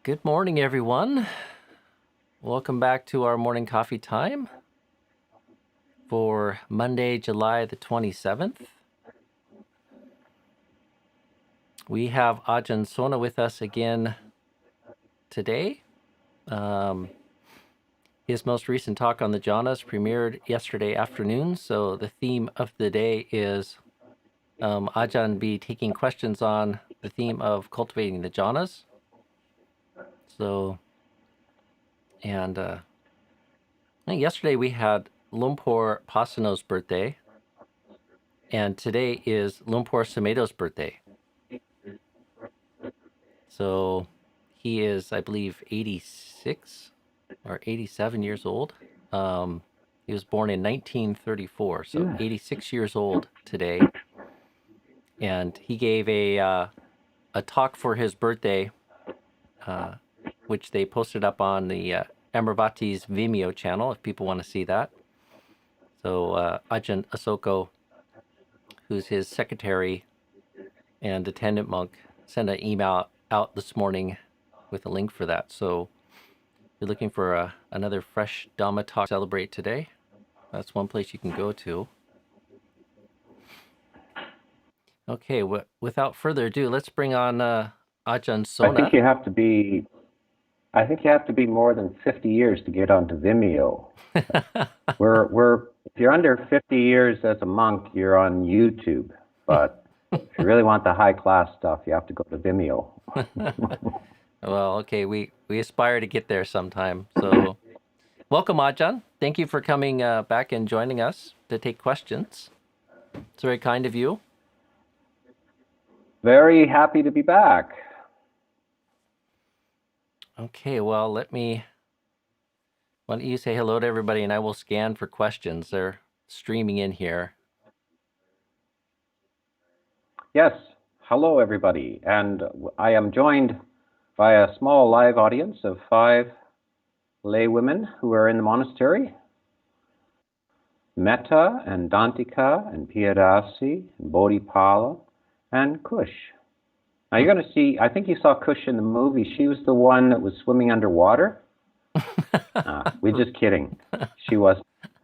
Good morning, everyone. Welcome back to our morning coffee time for Monday, July the 27th. We have Ajahn Sona with us again today. His most recent talk on the Jhānas premiered yesterday afternoon, so the theme of the day is Ajahn be taking questions on the theme of cultivating the Jhānas. So, and I think yesterday we had Lumpur Pasano's birthday, and today is Lumpur Sumedho's birthday. So he is, I believe, 86 or 87 years old. He was born in 1934, so 86 years old today. And he gave a talk for his birthday, which they posted up on the Amravati's Vimeo channel, if people want to see that. So Ajahn Asoko, who's his secretary and attendant monk, sent an email out this morning with a link for that. So if you're looking for another fresh Dhamma talk to celebrate today, that's one place you can go to. Okay, without further ado, let's bring on Ajahn Sona. I think you have to be more than 50 years to get onto Vimeo. If you're under 50 years as a monk, you're on YouTube. But if you really want the high class stuff, you have to go to Vimeo. Well, okay, we aspire to get there sometime. So welcome, Ajahn. Thank you for coming back and joining us to take questions. It's very kind of you. Very happy to be back. Okay, well, why don't you say hello to everybody and I will scan for questions. They're streaming in here. Yes, hello everybody. And I am joined by a small live audience of 5 lay women who are in the monastery. Metta and Dantika and Piyadasi and Bodhipala and Kush. Now you're going to see, I think you saw Kush in the movie. She was the one that was swimming underwater. We're just kidding. She was.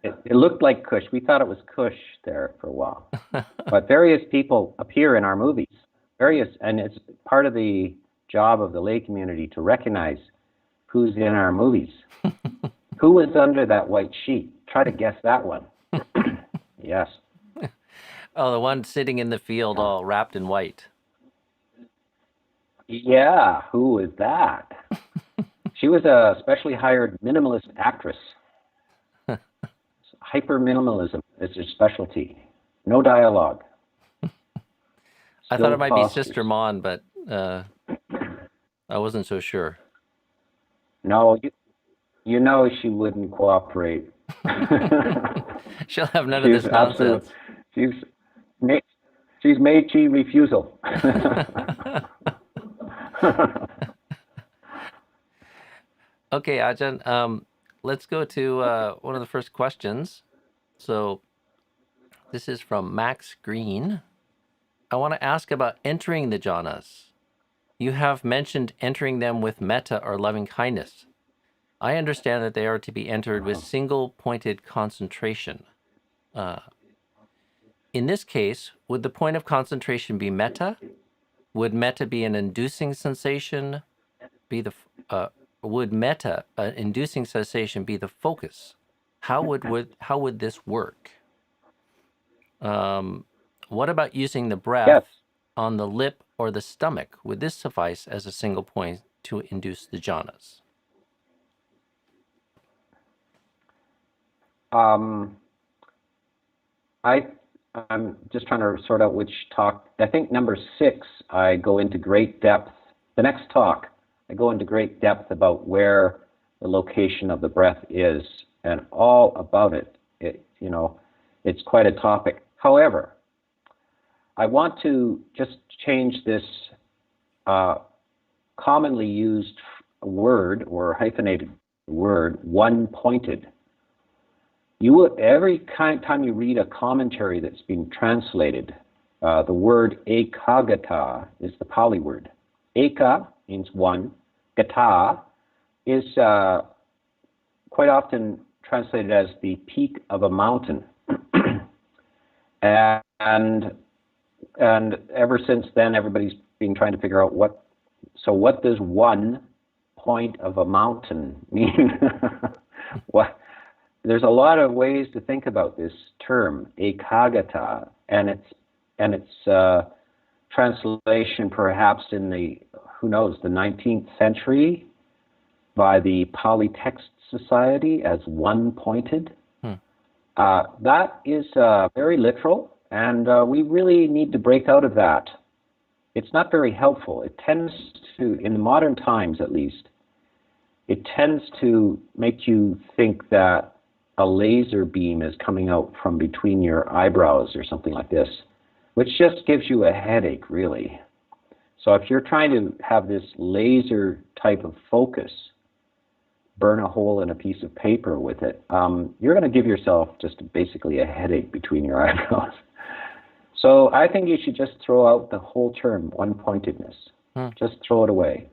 It looked like Kush. We thought it was Kush there for a while. But various people appear in our movies. And it's part of the job of the lay community to recognize who's in our movies. Who was under that white sheet? Try to guess that one. Yes. Oh, the one sitting in the field all wrapped in white. Yeah, who was that? She was a specially hired minimalist actress. Hyper minimalism is her specialty. No dialogue. I thought it might be Sister Mon, but I wasn't so sure. No, you know she wouldn't cooperate. She'll have none of this nonsense. She's Meiji refusal. Okay, Ajahn, let's go to one of the first questions. So this is from Max Green. I want to ask about entering the jhanas. You have mentioned entering them with metta or loving kindness. I understand that they are to be entered with single-pointed concentration. In this case, would the point of concentration be metta? Would metta be an inducing sensation? Would metta, an inducing sensation, be the focus? How would this work? What about using the breath on the lip or the stomach? Would this suffice as a single point to induce the jhanas? I'm just trying to sort out which talk. I think number 6, I go into great depth. The next talk, I go into great depth about where the location of the breath is and all about it. It's quite a topic. However, I want to just change this commonly used word or hyphenated word, one-pointed. Every time you read a commentary that's been translated, the word ekagata is the Pali word. Eka means one, gata is quite often translated as the peak of a mountain. and ever since then, everybody's been trying to figure out what does one point of a mountain mean? There's a lot of ways to think about this term, ekagata, and its translation perhaps in the 19th century by the Pali Text Society as one-pointed. That is very literal, and we really need to break out of that. It's not very helpful. It tends to, in modern times at least, it tends to make you think that a laser beam is coming out from between your eyebrows or something like this, which just gives you a headache, really. So if you're trying to have this laser type of focus, burn a hole in a piece of paper with it, you're going to give yourself just basically a headache between your eyebrows. So I think you should just throw out the whole term, one-pointedness. Just throw it away.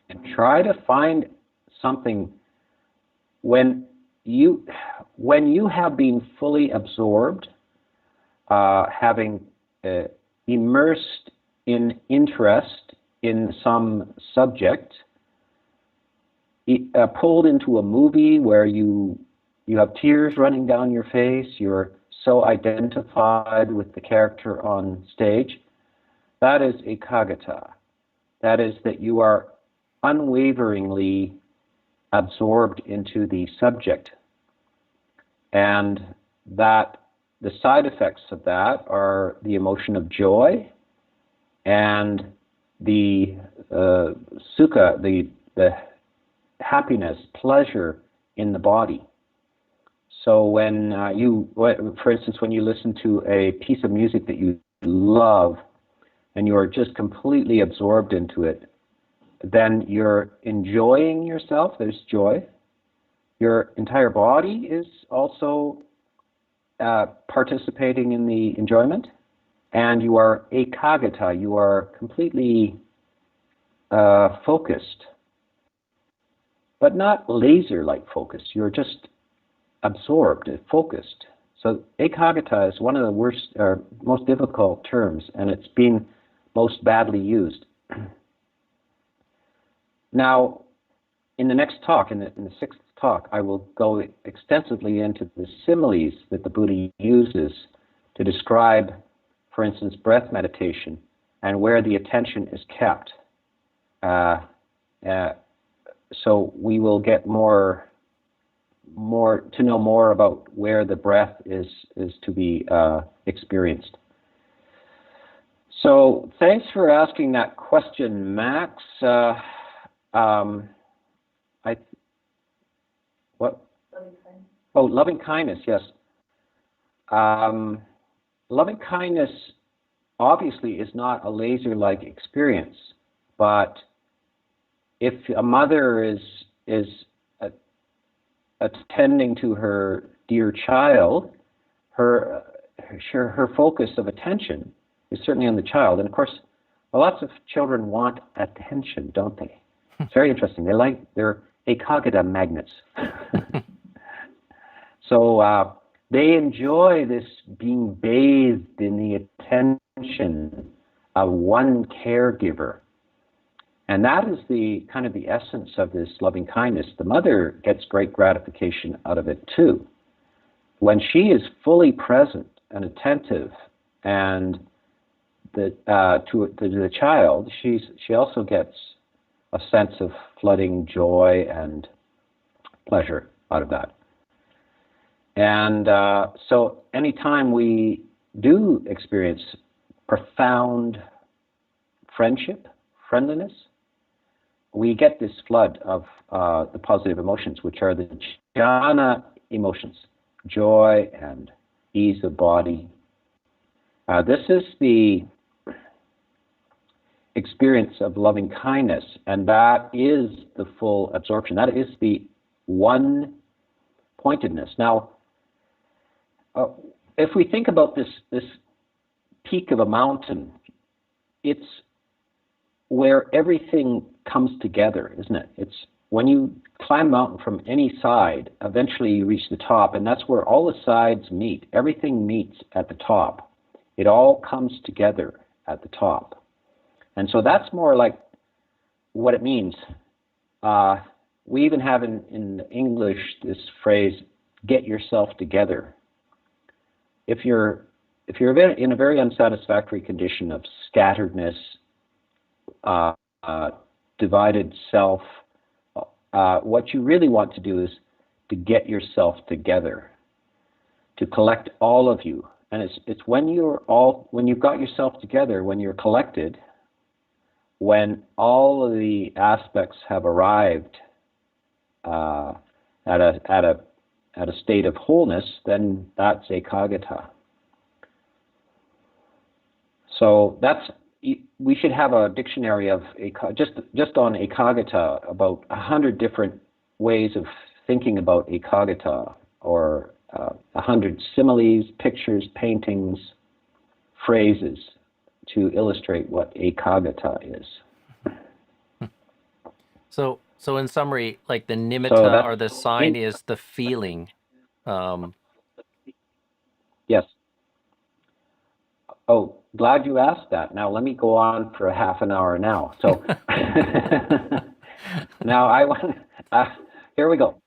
And try to find something when you have been fully absorbed, having immersed in interest in some subject, pulled into a movie where you have tears running down your face, you're so identified with the character on stage, that is ekagata. That is that you are unwaveringly absorbed into the subject, and that the side effects of that are the emotion of joy and the sukha, the happiness, pleasure in the body. So when for instance, when you listen to a piece of music that you love and you are just completely absorbed into it, then you're enjoying yourself. There's joy. Your entire body is also participating in the enjoyment, and you are ekagata. You are completely focused, but not laser-like focused. You're just absorbed, focused. So ekagata is one of the worst, or most difficult terms, and it's been most badly used. Now, in the next talk, in the sixth talk, I will go extensively into the similes that the Buddha uses to describe, for instance, breath meditation and where the attention is kept. So we will get more to know more about where the breath is to be experienced. So thanks for asking that question, Max. Loving kindness, yes. Loving kindness obviously is not a laser-like experience, but if a mother is attending to her dear child, her focus of attention is certainly on the child. And of course, lots of children want attention, don't they? It's very interesting. They're ekagata magnets. So they enjoy this being bathed in the attention of one caregiver. And that is the kind of the essence of this loving kindness. The mother gets great gratification out of it too. When she is fully present and attentive and to the child, she also gets a sense of flooding joy and pleasure out of that. And so anytime we do experience profound friendship, friendliness, we get this flood of the positive emotions, which are the Jhāna emotions, joy and ease of body. This is the experience of loving kindness, and that is the full absorption. That is the one-pointedness. Now, if we think about this peak of a mountain, it's where everything comes together, isn't it? It's when you climb a mountain from any side, eventually you reach the top, and that's where all the sides meet. Everything meets at the top. It all comes together at the top. And so that's more like what it means. We even have in English this phrase, get yourself together. If you're in a very unsatisfactory condition of scatteredness, divided self, what you really want to do is to get yourself together, to collect all of you. And it's when you've got yourself together, when you're collected, when all of the aspects have arrived at a state of wholeness, then that's ekaggata. So we should have a dictionary of just on ekaggata, about 100 different ways of thinking about ekaggata, or 100 similes, pictures, paintings, phrases to illustrate what ekaggata is. So in summary, like the nimitta or the sign is the feeling. Yes. Oh, glad you asked that. Now let me go on for a half an hour now. So now here we go.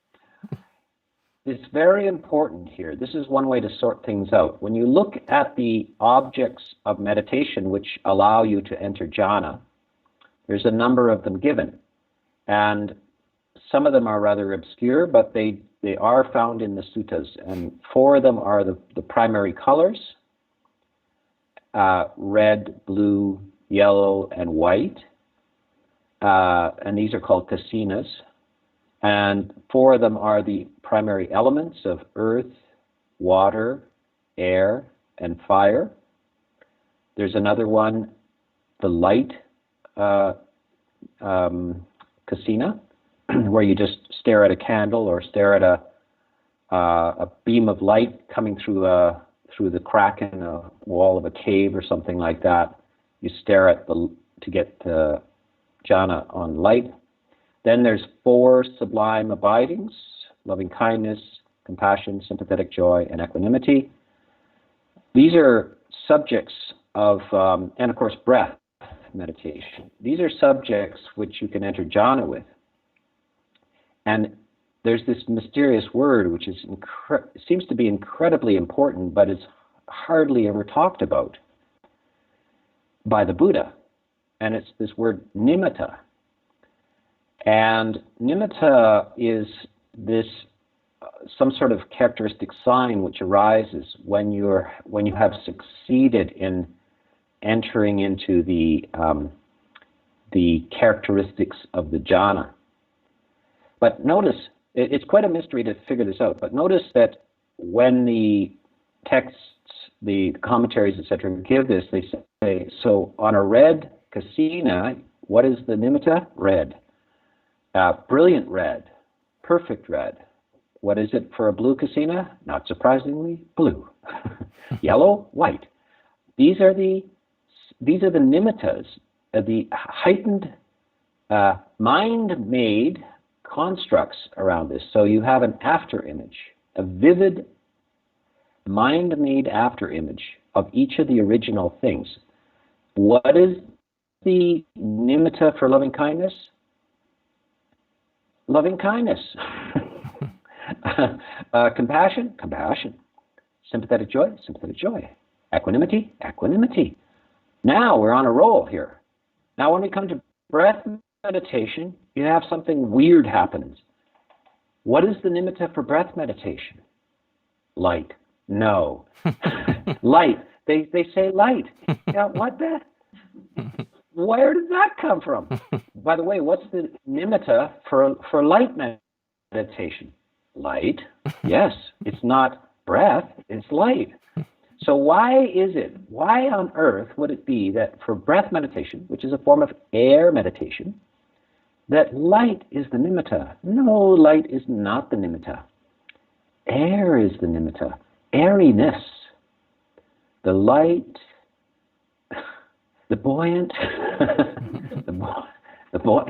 It's very important here. This is one way to sort things out. When you look at the objects of meditation which allow you to enter jhana, there's a number of them given. And some of them are rather obscure, but they are found in the suttas. And 4 of them are the primary colors, red, blue, yellow, and white. And these are called kasinas. And 4 of them are the primary elements of earth, water, air, and fire. There's another one, the light kasina, where you just stare at a candle or stare at a beam of light coming through the crack in a wall of a cave or something like that. You stare at to get jhana on light. Then there's 4 sublime abidings: loving kindness, compassion, sympathetic joy, and equanimity. These are subjects of, and of course, breath meditation. These are subjects which you can enter jhana with. And there's this mysterious word which seems to be incredibly important, but it's hardly ever talked about by the Buddha. And it's this word nimitta. And nimitta is this some sort of characteristic sign which arises when you have succeeded in entering into the characteristics of the jhana. But notice, it's quite a mystery to figure this out, but notice that when the texts, the commentaries, etc., give this, they say, so on a red kasina, what is the nimitta? Red. Brilliant red. Perfect red. What is it for a blue kasina? Not surprisingly, blue. Yellow, white. These are the nimittas, the heightened mind-made constructs around this. So you have an after image, a vivid mind-made after image of each of the original things. What is the nimitta for loving kindness? Loving kindness. Compassion? Compassion. Sympathetic joy? Sympathetic joy. Equanimity? Equanimity. Now we're on a roll here. Now when we come to breath meditation, you have something weird happens. What is the nimitta for breath meditation? Light. No. Light. They say light. Yeah, what the? Where did that come from? By the way, what's the nimitta for light meditation? Light. Yes, it's not breath, it's light. So why on earth would it be that for breath meditation, which is a form of air meditation, that light is the nimitta? No, light is not the nimitta. Air is the nimitta. Airiness. The light, the buoyant,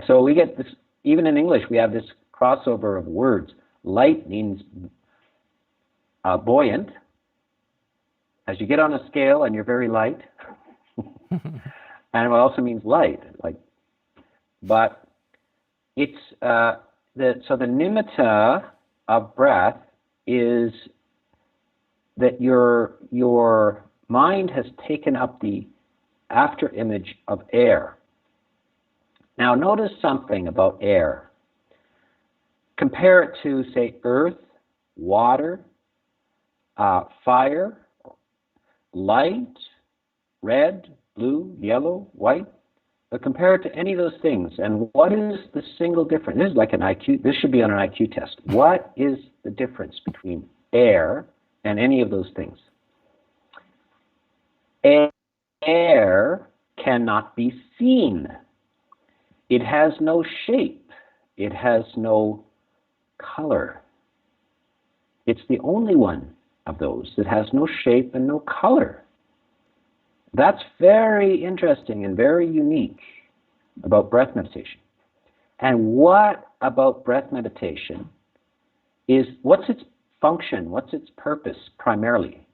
So we get this, even in English, we have this crossover of words. Light means buoyant. As you get on a scale and you're very light, and it also means light. But it's so the nimitta of breath is that your mind has taken up the after image of air. Now notice something about air. Compare it to, say, earth, water, fire, light, red, blue, yellow, white. But compare it to any of those things. And what is the single difference? This is like an IQ. This should be on an IQ test. What is the difference between air and any of those things? Air cannot be seen. It has no shape. It has no color. It's the only one of those that has no shape and no color. That's very interesting and very unique about breath meditation. And what about breath meditation is, what's its function? What's its purpose primarily?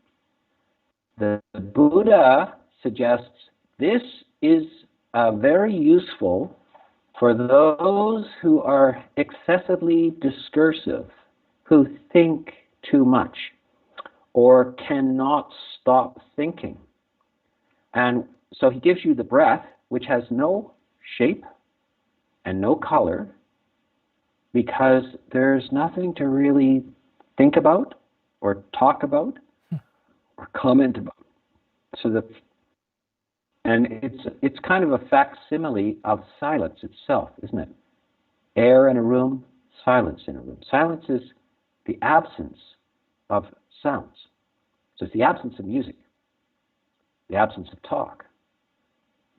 The Buddha suggests this is very useful for those who are excessively discursive, who think too much, or cannot stop thinking. And so he gives you the breath, which has no shape and no color, because there's nothing to really think about or talk about or comment about. And it's kind of a facsimile of silence itself, isn't it? Air in a room, silence in a room. Silence is the absence of sounds. So it's the absence of music, the absence of talk.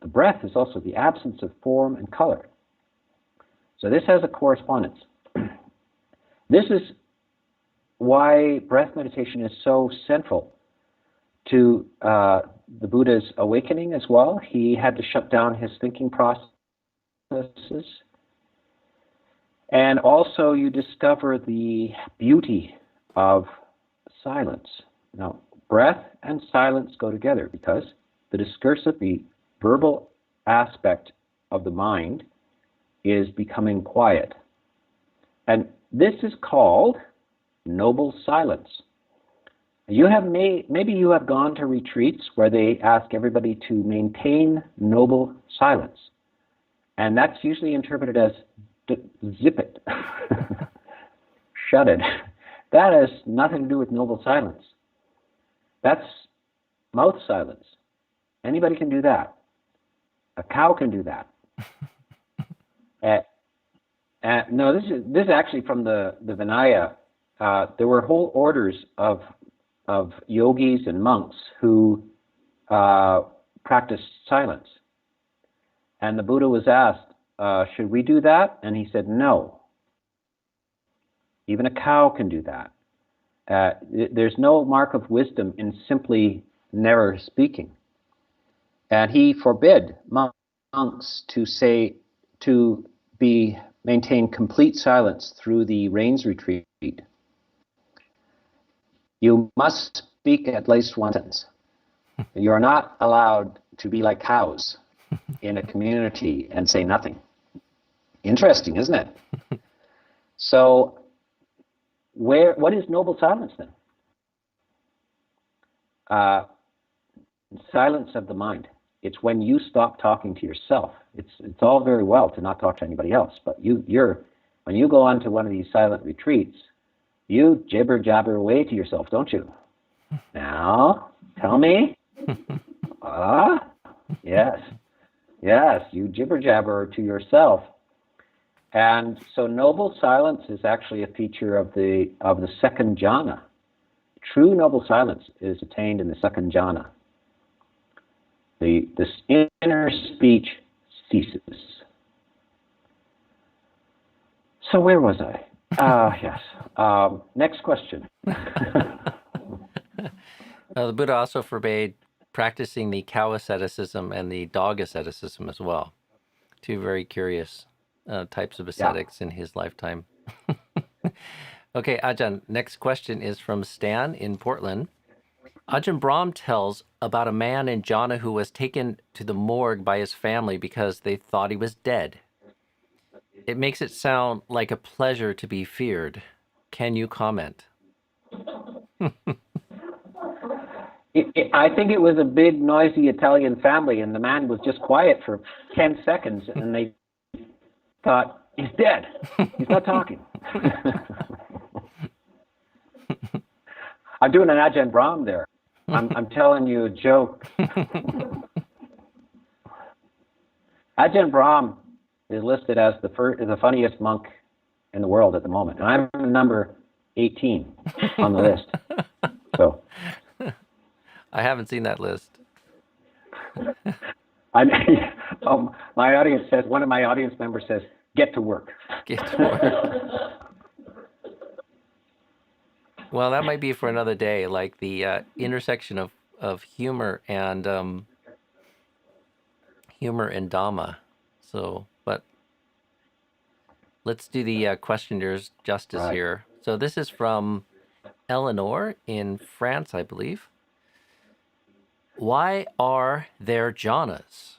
The breath is also the absence of form and color. So this has a correspondence. This is why breath meditation is so central to the Buddha's awakening as well. He had to shut down his thinking processes. And also you discover the beauty of silence. Now, breath and silence go together because the discursive, the verbal aspect of the mind is becoming quiet. And this is called noble silence. You have maybe you have gone to retreats where they ask everybody to maintain noble silence. And that's usually interpreted as zip it, shut it. That has nothing to do with noble silence. That's mouth silence. Anybody can do that. A cow can do that. No, this is actually from the Vinaya. There were whole orders of yogis and monks who practiced silence. And the Buddha was asked, should we do that? And he said, no. Even a cow can do that. There's no mark of wisdom in simply never speaking. And he forbid monks to maintain complete silence through the rains retreat. You must speak at least one sentence. You are not allowed to be like cows in a community and say nothing. Interesting, isn't it? So, what is noble silence then? Silence of the mind. It's when you stop talking to yourself. It's all very well to not talk to anybody else, but when you go on to one of these silent retreats, you jibber jabber away to yourself, don't you? Now, tell me. Yes, you jibber jabber to yourself. And so noble silence is actually a feature of the second jhana. True noble silence is attained in the second jhana. This inner speech ceases. So where was I? Yes. Next question. The Buddha also forbade practicing the cow asceticism and the dog asceticism as well, Two very curious types of ascetics in his lifetime. Okay, Ajahn, next question is from Stan in Portland. Ajahn Brahm tells about a man in Jhāna who was taken to the morgue by his family because they thought he was dead. It makes it sound like a pleasure to be feared. Can you comment? I think it was a big, noisy Italian family, and the man was just quiet for 10 seconds, and they thought, he's dead. He's not talking. I'm doing an Ajahn Brahm there. I'm telling you a joke. Ajahn Brahm is listed as the funniest monk in the world at the moment, and I'm number 18 on the list. So I haven't seen that list. My audience says, one of my audience members says, "Get to work." Get to work. Well, that might be for another day, like the intersection of humor and Dhamma. So, but let's do the questioner's justice here. So this is from Eleanor in France, I believe. Why are there jhanas?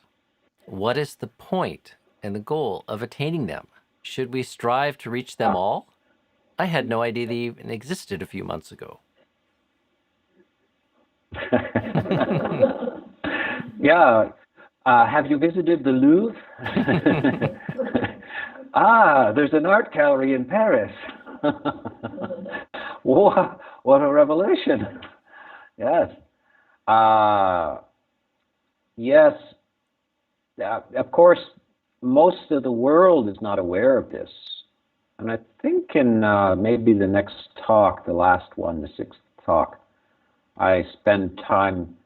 What is the point and the goal of attaining them? Should we strive to reach them all? I had no idea they even existed a few months ago. Yeah. Have you visited the Louvre? There's an art gallery in Paris. What a revelation. Yes. Yes. Of course, most of the world is not aware of this. And I think in maybe the next talk, the last one, the 6th talk, I spend time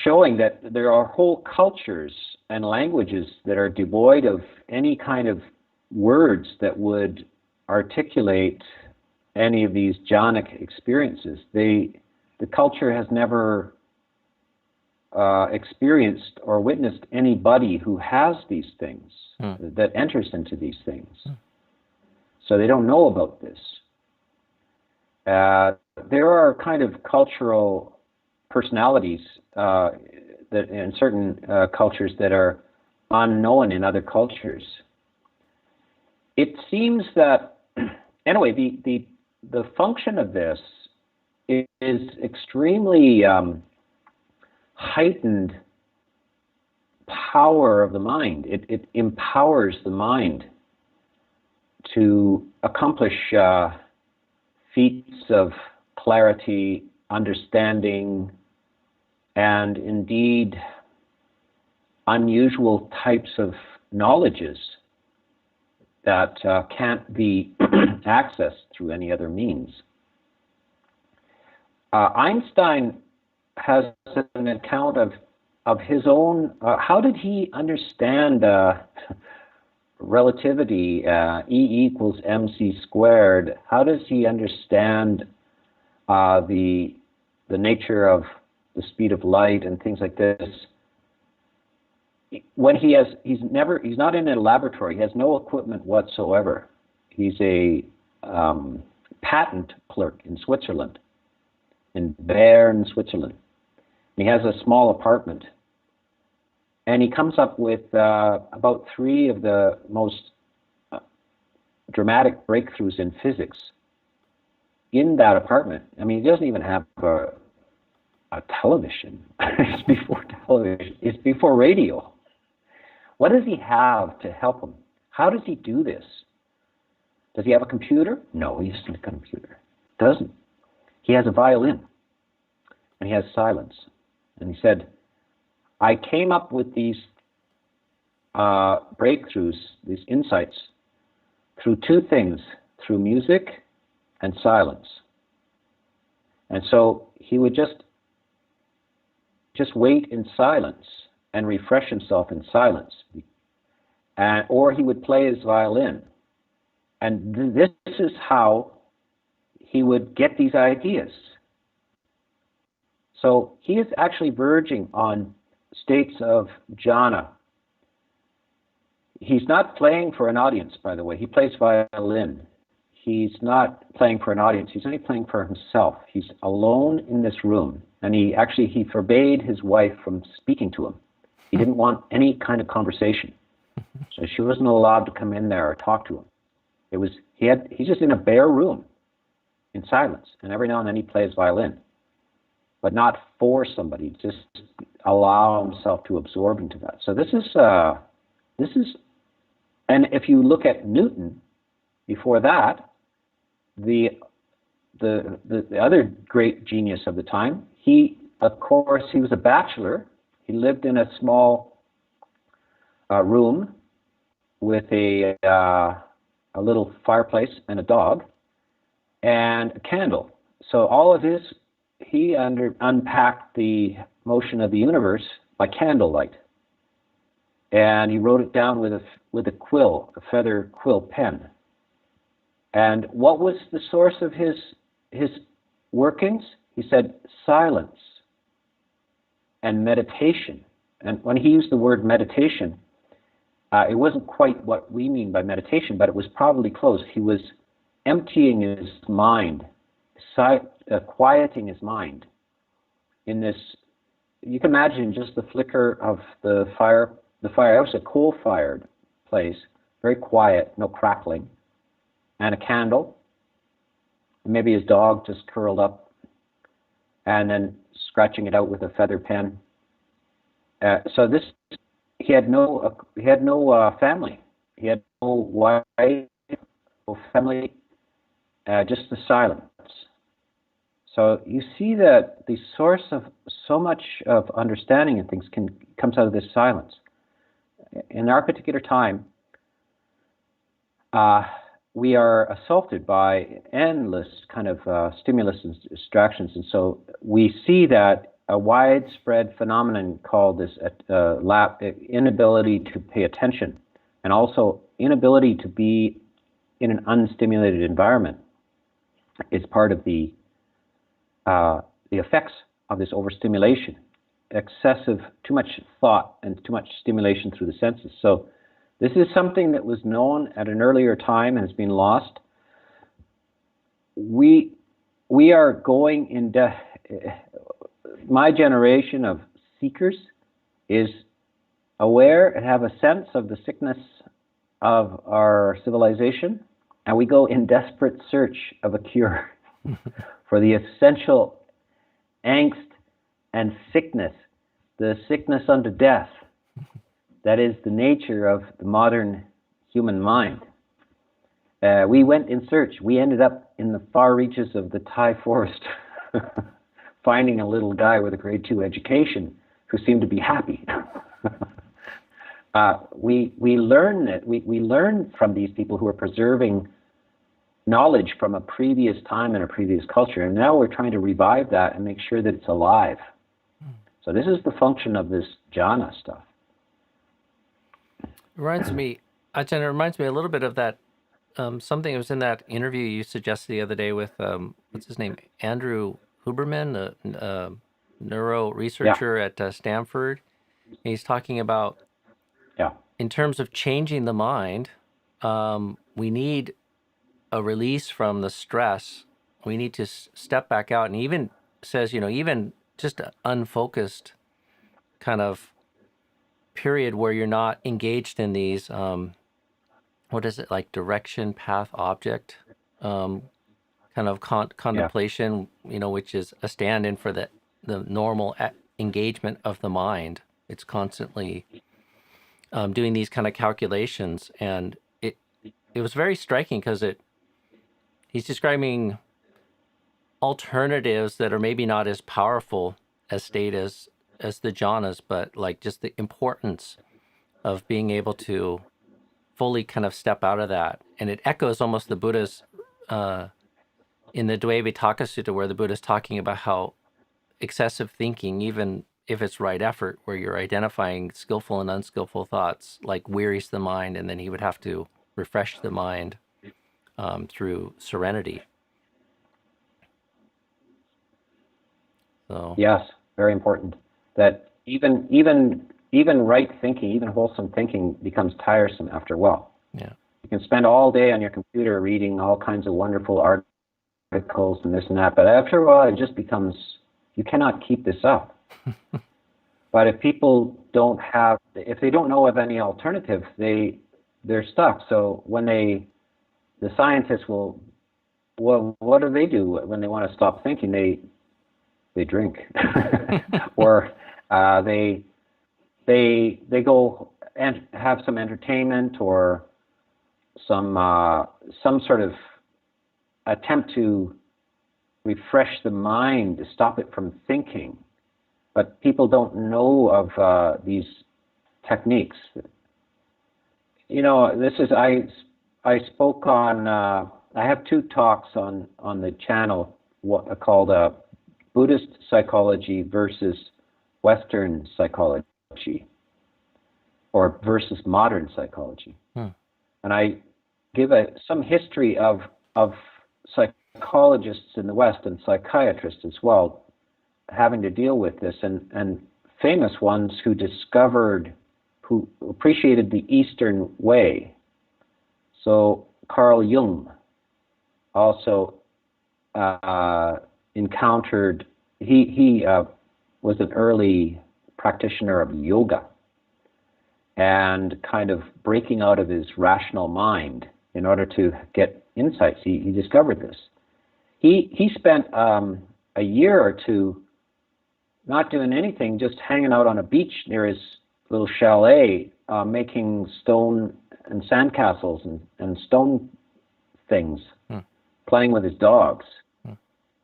showing that there are whole cultures and languages that are devoid of any kind of words that would articulate any of these jhanic experiences. The culture has never experienced or witnessed anybody who has these things, that enters into these things. So they don't know about this. There are kind of cultural personalities that in certain cultures that are unknown in other cultures. It seems that, anyway, the function of this is extremely heightened power of the mind. It empowers the mind to accomplish feats of clarity, understanding, and indeed unusual types of knowledges that can't be accessed through any other means. Einstein has an account of his own, how did he understand relativity, E equals mc squared? How does he understand the nature of the speed of light and things like this? When he's not in a laboratory, he has no equipment whatsoever. He's a patent clerk in Switzerland, in Bern, Switzerland. He has a small apartment. And he comes up with about 3 of the most dramatic breakthroughs in physics in that apartment. I mean, he doesn't even have a television. It's before television. It's before radio. What does he have to help him? How does he do this? Does he have a computer? No, he doesn't have a computer. Doesn't. He has a violin, and he has silence. And he said, I came up with these breakthroughs, these insights, through 2 things, through music and silence. And so he would just wait in silence and refresh himself in silence. Or he would play his violin. And this is how he would get these ideas. So he is actually verging on states of jhana He's not playing for an audience, by the way. He plays violin. He's not playing for an audience. He's only playing for himself. He's alone in this room. And he forbade his wife from speaking to him. He didn't want any kind of conversation. So she wasn't allowed to come in there or talk to him. He's just in a bare room in silence. And every now and then he plays violin. But not for somebody, just allow himself to absorb into that. So this is, and if you look at Newton, before that, the other great genius of the time, of course, he was a bachelor. He lived in a small room with a little fireplace and a dog and a candle. So all of he unpacked the motion of the universe by candlelight. And he wrote it down with a quill, a feather quill pen. And what was the source of his workings? He said silence and meditation. And when he used the word meditation, it wasn't quite what we mean by meditation, but it was probably close. He was emptying his mind, quieting his mind in this. You can imagine just the flicker of the fire. The fire, it was a coal-fired place, very quiet, no crackling, and a candle. Maybe his dog just curled up, and then scratching it out with a feather pen. So he had no family. He had no wife, no family, just the silence. So you see that the source of so much of understanding and things comes out of this silence. In our particular time, we are assaulted by endless kind of stimulus and distractions, and so we see that a widespread phenomenon called this inability to pay attention, and also inability to be in an unstimulated environment is part of the effects of this overstimulation. Excessive, too much thought and too much stimulation through the senses. So this is something that was known at an earlier time and has been lost. We are going in my generation of seekers is aware and have a sense of the sickness of our civilization, and we go in desperate search of a cure for the essential angst and sickness, the sickness unto death, that is the nature of the modern human mind. We went in search. We ended up in the far reaches of the Thai forest, finding a little guy with a grade 2 education who seemed to be happy. We learn that we learn from these people who are preserving knowledge from a previous time and a previous culture, and now we're trying to revive that and make sure that it's alive. So this is the function of this jhana stuff. Reminds me, Ajahn, it reminds me a little bit of that, something that was in that interview you suggested the other day with, what's his name, Andrew Huberman, a neuro researcher at Stanford. And he's talking about, in terms of changing the mind, we need a release from the stress. We need to step back out, and he even says, even just an unfocused kind of period where you're not engaged in these, what is it, like direction, path, object, kind of contemplation, which is a stand-in for the normal engagement of the mind. It's constantly doing these kind of calculations, and it was very striking because he's describing alternatives that are maybe not as powerful as state as the jhanas, but like just the importance of being able to fully kind of step out of that. And it echoes almost the Buddha's, in the Dvaivitaka Sutta, where the Buddha's talking about how excessive thinking, even if it's right effort, where you're identifying skillful and unskillful thoughts, like wearies the mind, and then he would have to refresh the mind through serenity. So yes, very important. That even even right thinking, even wholesome thinking becomes tiresome after a while. Yeah. You can spend all day on your computer reading all kinds of wonderful articles and this and that, but after a while it just becomes, you cannot keep this up. But if people don't have, if they don't know of any alternative, they're stuck. So when the scientists will, well, what do they do when they want to stop thinking? They drink, or they go and have some entertainment or some sort of attempt to refresh the mind to stop it from thinking. But people don't know of these techniques. You know, this is I spoke on. I have 2 talks on the channel called Buddhist psychology versus Western psychology, or versus modern psychology. And I give some history of psychologists in the West and psychiatrists as well, having to deal with this, and famous ones who appreciated the Eastern way. So Carl Jung also encountered, he was an early practitioner of yoga and kind of breaking out of his rational mind in order to get insights. He discovered this. He spent a year or 2 not doing anything, just hanging out on a beach near his little chalet, making stone and sandcastles and stone things, playing with his dogs,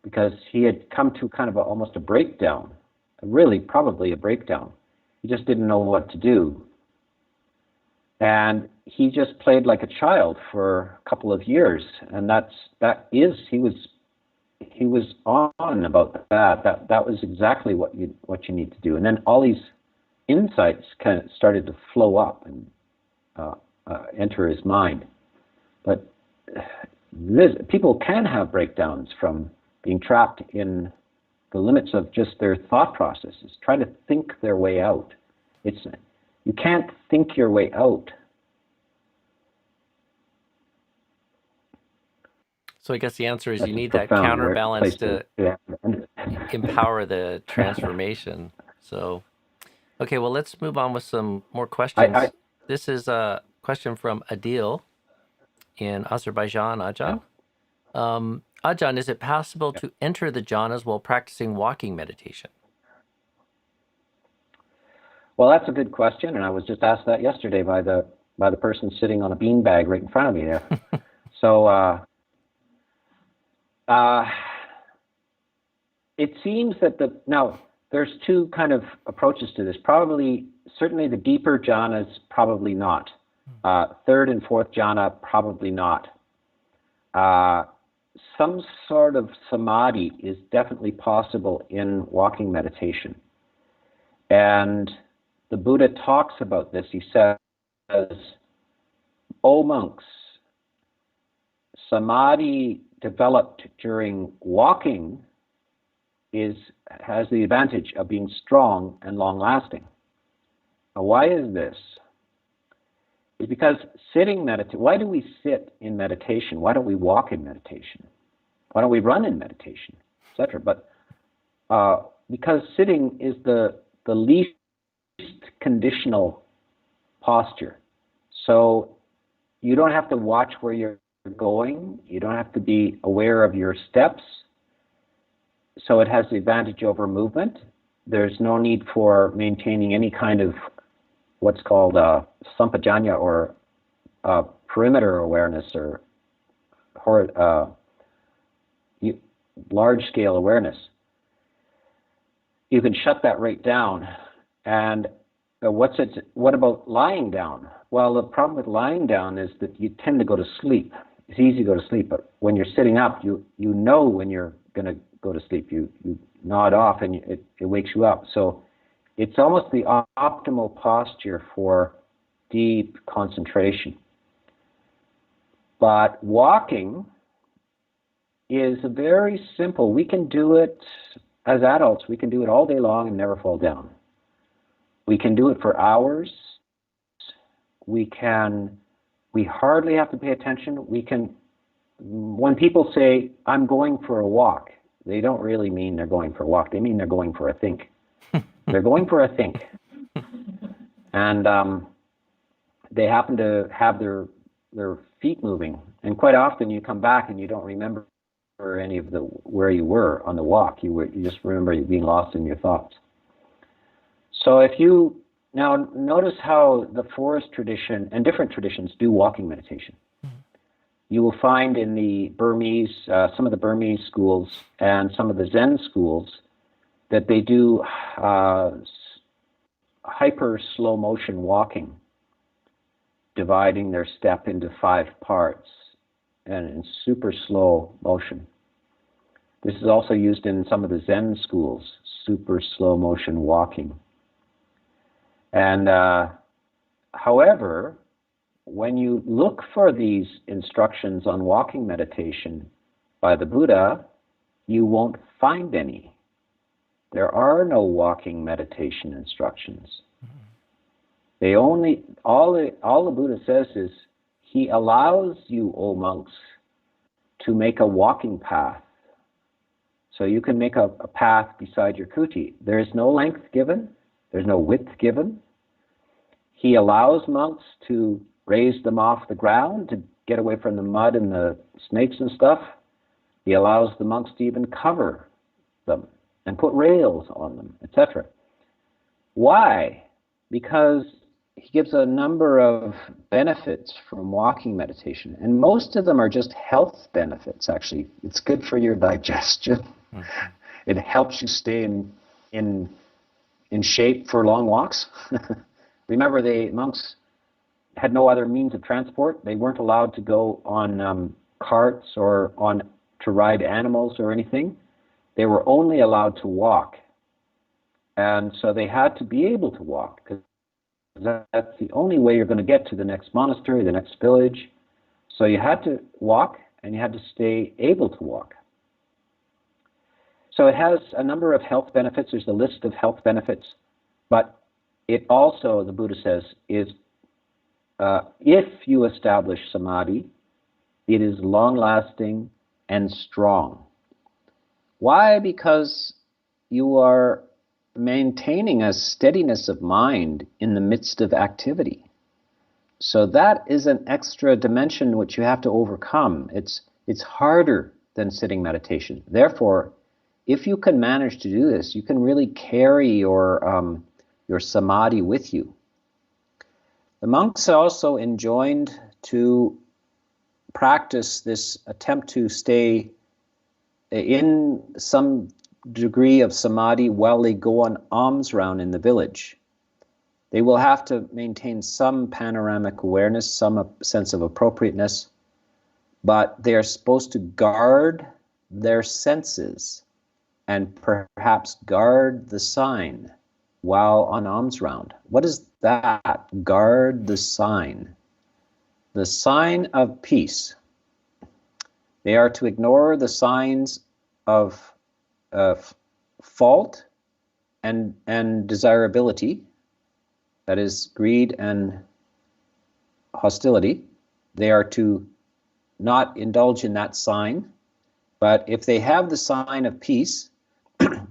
because he had come to kind of almost a breakdown, really probably a breakdown. He just didn't know what to do. And he just played like a child for a couple of years, and he was on about that. That was exactly what you need to do. And then all these insights kind of started to flow up and enter his mind. But people can have breakdowns from being trapped in the limits of just their thought processes, try to think their way out. You can't think your way out. So I guess the answer is That's you a need that profound counterbalance place to empower the transformation. So, okay, well, let's move on with some more questions. This is a question from Adil in Azerbaijan, Ajahn. Ajahn, is it possible to enter the jhanas while practicing walking meditation? Well, that's a good question, and I was just asked that yesterday by the person sitting on a beanbag right in front of me there. So it seems that now there's 2 kind of approaches to this. Certainly the deeper jhanas, probably not. 3rd and 4th jhana, probably not. Some sort of samadhi is definitely possible in walking meditation. And the Buddha talks about this. He says, "O monks, samadhi developed during walking has the advantage of being strong and long-lasting." Now, why is this? It's because why do we sit in meditation? Why don't we walk in meditation? Why don't we run in meditation, etc.? But because sitting is the least conditional posture. So you don't have to watch where you're going. You don't have to be aware of your steps. So it has the advantage over movement. There's no need for maintaining any kind of what's called sampajanya, or perimeter awareness, or large-scale awareness. You can shut that right down. And what about lying down? Well, the problem with lying down is that you tend to go to sleep. It's easy to go to sleep, but when you're sitting up, you know when you're going to go to sleep. You nod off, and it wakes you up. So it's almost the optimal posture for deep concentration. But walking is very simple. We can do it as adults. We can do it all day long and never fall down. We can do it for hours. We hardly have to pay attention. When people say, I'm going for a walk, they don't really mean they're going for a walk. They mean they're going for a think. They're going for a think. And they happen to have their feet moving. And quite often you come back and you don't remember any of where you were on the walk. You just remember you being lost in your thoughts. So if you now notice how the forest tradition and different traditions do walking meditation. You will find in the Burmese, some of the Burmese schools and some of the Zen schools that they do hyper slow motion walking, dividing their step into 5 parts and in super slow motion. This is also used in some of the Zen schools, super slow motion walking. And however, when you look for these instructions on walking meditation by the Buddha, you won't find any. There are no walking meditation instructions. They only, all the Buddha says is, he allows you, O monks, to make a walking path. So you can make a path beside your kuti. There is no length given. There's no width given. He allows monks to raise them off the ground to get away from the mud and the snakes and stuff. He allows the monks to even cover them and put rails on them, etc. Why? Because he gives a number of benefits from walking meditation, and most of them are just health benefits, actually. It's good for your digestion. Mm-hmm. It helps you stay in shape for long walks. Remember, the monks had no other means of transport. They weren't allowed to go on carts or to ride animals or anything. They were only allowed to walk. And so they had to be able to walk, because that's the only way you're going to get to the next monastery, the next village. So you had to walk, and you had to stay able to walk. So it has a number of health benefits. There's a list of health benefits. But it also, the Buddha says, is if you establish samadhi, it is long-lasting and strong. Why? Because you are maintaining a steadiness of mind in the midst of activity. So that is an extra dimension which you have to overcome. It's harder than sitting meditation. Therefore, if you can manage to do this, you can really carry your samadhi with you. The monks also enjoined to practice this attempt to stay in some degree of samadhi while they go on alms round in the village. They will have to maintain some panoramic awareness, some sense of appropriateness, but they are supposed to guard their senses and perhaps guard the sign while on alms round. What is that? Guard the sign. The sign of peace. They are to ignore the signs of fault and desirability, that is greed and hostility. They are to not indulge in that sign, but if they have the sign of peace,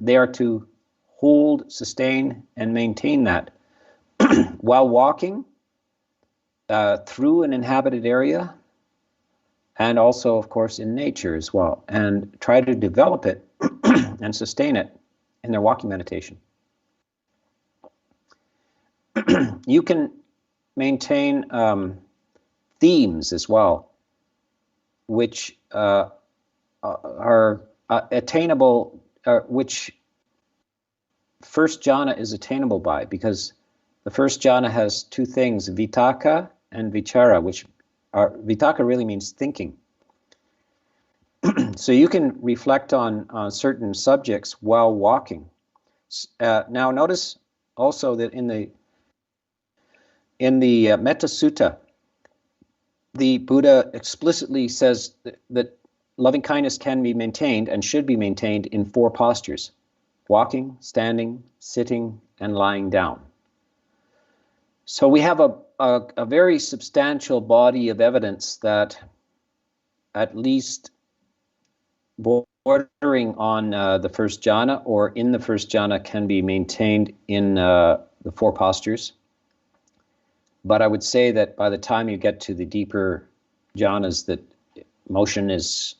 they are to hold, sustain, and maintain that while walking through an inhabited area, and also, of course, in nature as well, and try to develop it and sustain it in their walking meditation. You can maintain themes as well, which are attainable, which first jhana is attainable by, because the first jhana has 2 things, vitakka and vichara, which are, vitakka really means thinking. So you can reflect on certain subjects while walking. Now notice also that in the Metta Sutta, the Buddha explicitly says that loving kindness can be maintained and should be maintained in 4 postures: walking, standing, sitting, and lying down. So we have a very substantial body of evidence that at least bordering on the first jhana or in the first jhana can be maintained in the four postures. But I would say that by the time you get to the deeper jhanas, that motion is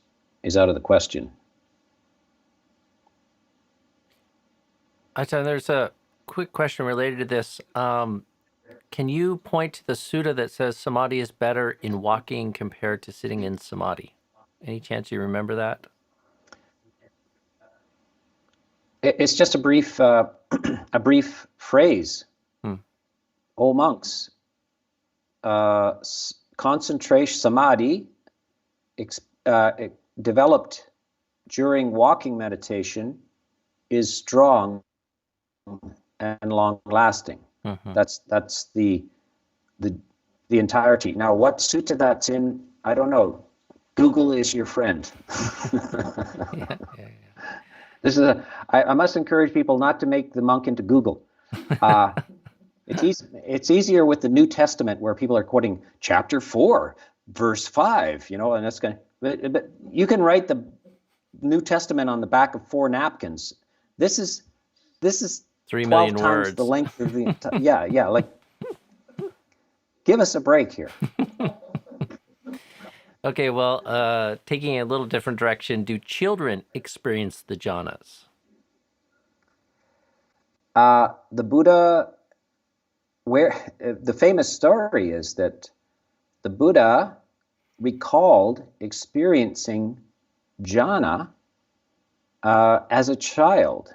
out of the question. Ajahn, there's a quick question related to this. Can you point to the sutta that says samadhi is better in walking compared to sitting in samadhi? Any chance you remember that? It's just a brief phrase. O monks, concentration samadhi developed during walking meditation is strong and long-lasting. That's the entirety. Now, what sutta that's in, I don't know. Google is your friend. Yeah. This is I must encourage people not to make the monk into Google. It's easier with the New Testament where people are quoting chapter 4, verse 5, and that's going. But you can write the New Testament on the back of 4 napkins. This is 3 12 million times words. the length of the yeah. Like, give us a break here. Okay, well, taking a little different direction, do children experience the jhanas? The Buddha, the famous story is that the Buddha recalled experiencing jhana as a child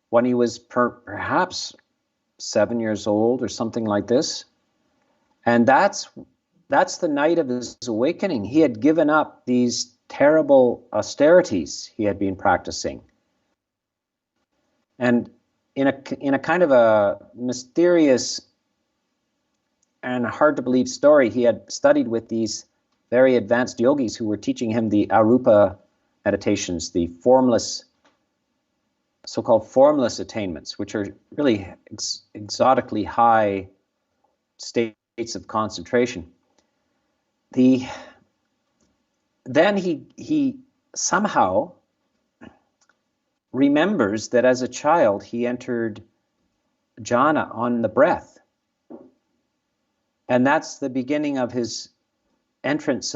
when he was perhaps 7 years old or something like this. And that's the night of his awakening. He had given up these terrible austerities he had been practicing. And in a kind of a mysterious and hard to believe story, he had studied with these very advanced yogis who were teaching him the arupa meditations, the formless, so-called formless attainments, which are really exotically high states of concentration. Then he somehow remembers that as a child he entered jhana on the breath, and that's the beginning of his entrance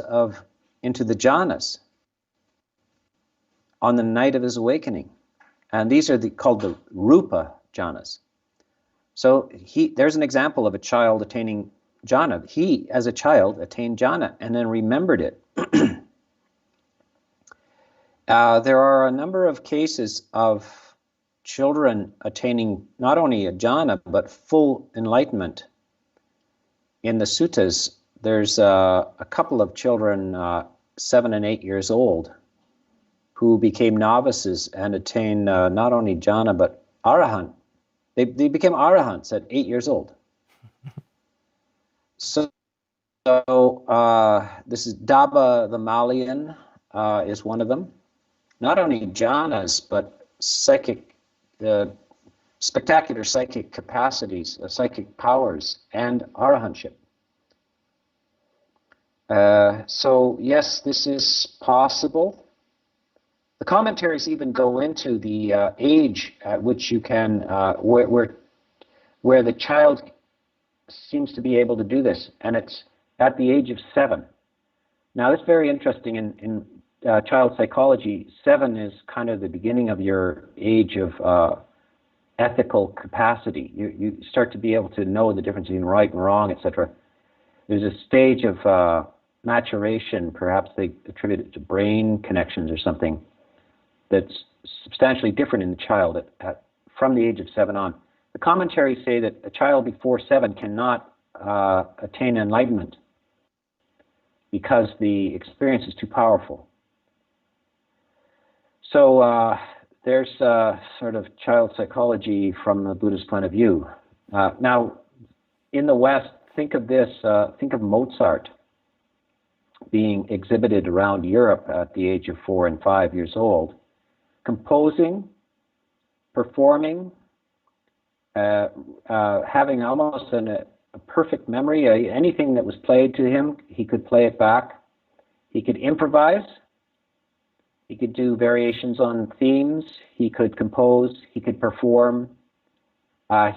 into the jhanas on the night of his awakening. And these are called the rupa jhanas. So there's an example of a child attaining jhana. He, as a child, attained jhana and then remembered it. There are a number of cases of children attaining not only a jhana, but full enlightenment. In the suttas, there's a couple of children, 7 and 8 years old, who became novices and attained not only jhana, but arahant. They became arahants at 8 years old. So this is Daba the Malian is one of them. Not only jhanas, but spectacular psychic capacities, psychic powers, and arahantship. So yes, this is possible. The commentaries even go into the age at which you can, where the child seems to be able to do this, and it's at the age of 7. Now, that's very interesting. In child psychology, 7 is kind of the beginning of your age of ethical capacity. You start to be able to know the difference between right and wrong, etc. There's a stage of maturation, perhaps they attribute it to brain connections or something, that's substantially different in the child from the age of 7 on. The commentaries say that a child before 7 cannot attain enlightenment because the experience is too powerful. So there's sort of child psychology from the Buddhist point of view. Now, in the West, think of this, think of Mozart being exhibited around Europe at the age of 4 and 5 years old, composing, performing, having almost a perfect memory. Anything that was played to him, he could play it back. He could improvise. He could do variations on themes. He could compose. He could perform.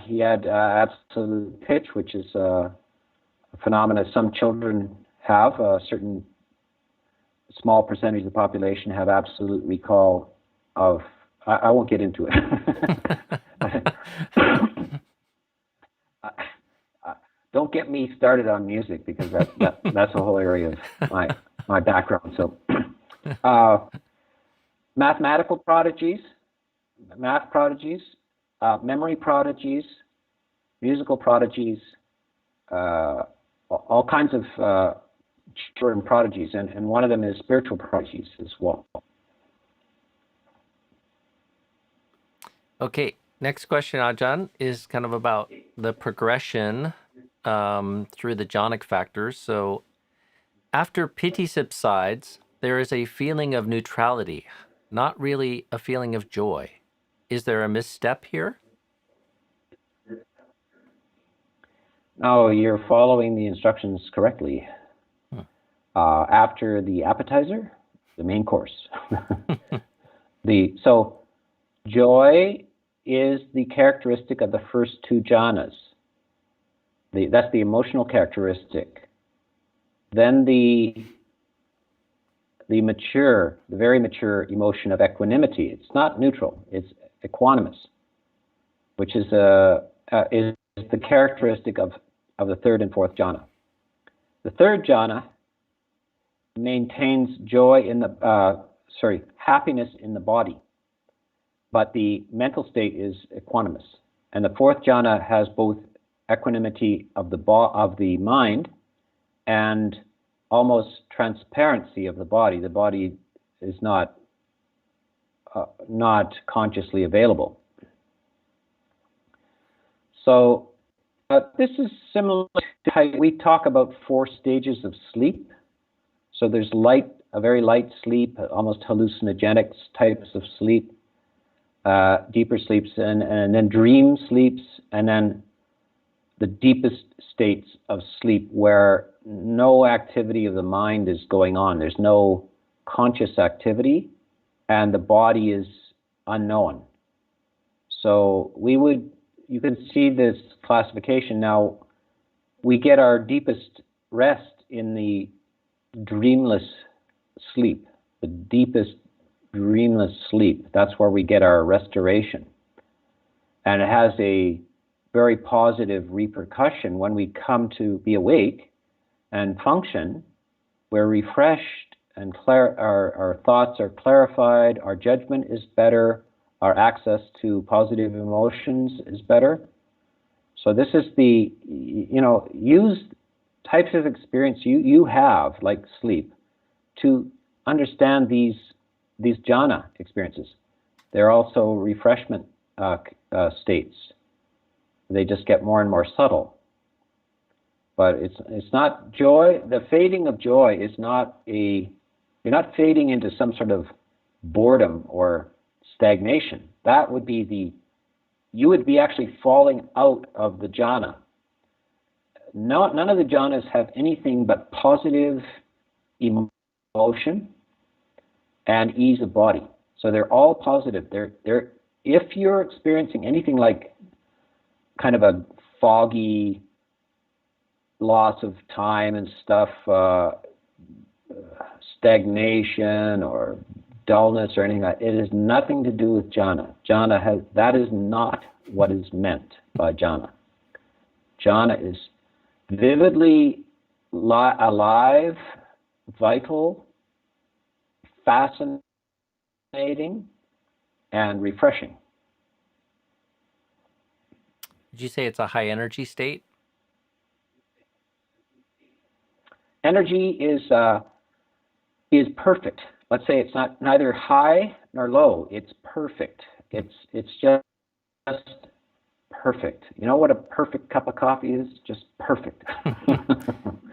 He had absolute pitch, which is a phenomenon some children have. A certain small percentage of the population have absolute recall of. I won't get into it. Don't get me started on music, because that's a whole area of my background. So, mathematical prodigies, math prodigies, memory prodigies, musical prodigies, all kinds of children prodigies, and one of them is spiritual prodigies as well. Okay, next question, Ajahn, is kind of about the progression through the jhanic factors. So after Pīti subsides, there is a feeling of neutrality, not really a feeling of joy. Is there a misstep here? No, you're following the instructions correctly. After the appetizer, the main course. So joy is the characteristic of the first two jhanas. That's the emotional characteristic. Then the very mature emotion of equanimity. It's not neutral. It's equanimous, which is the characteristic of the third and fourth jhana. The third jhana maintains happiness in the body, but the mental state is equanimous. And the fourth jhana has both equanimity of the mind and almost transparency of the body. The body is not consciously available. So this is similar to how we talk about 4 stages of sleep. So there's a very light sleep, almost hallucinogenic types of sleep, deeper sleeps, and then dream sleeps, and then the deepest states of sleep where no activity of the mind is going on. There's no conscious activity, and the body is unknown. So you can see this classification. Now, we get our deepest rest in the dreamless sleep, the deepest dreamless sleep. That's where we get our restoration. And it has a very positive repercussion when we come to be awake and function. We're refreshed, and our thoughts are clarified, our judgment is better, our access to positive emotions is better. So this is use types of experience you have, like sleep, to understand these jhana experiences. They're also refreshment states. They just get more and more subtle. But it's not joy. The fading of joy is not you're not fading into some sort of boredom or stagnation. That would be you would be actually falling out of the jhana. None of the jhanas have anything but positive emotion and ease of body. So they're all positive. They're if you're experiencing anything like kind of a foggy loss of time and stuff, stagnation or dullness or anything like that, it has nothing to do with jhana. That is not what is meant by jhana. Jhana is vividly alive, vital, fascinating, and refreshing. Did you say it's a high energy state? Energy is perfect. Let's say it's neither high nor low. It's perfect. It's just perfect. You know what a perfect cup of coffee is? Just perfect.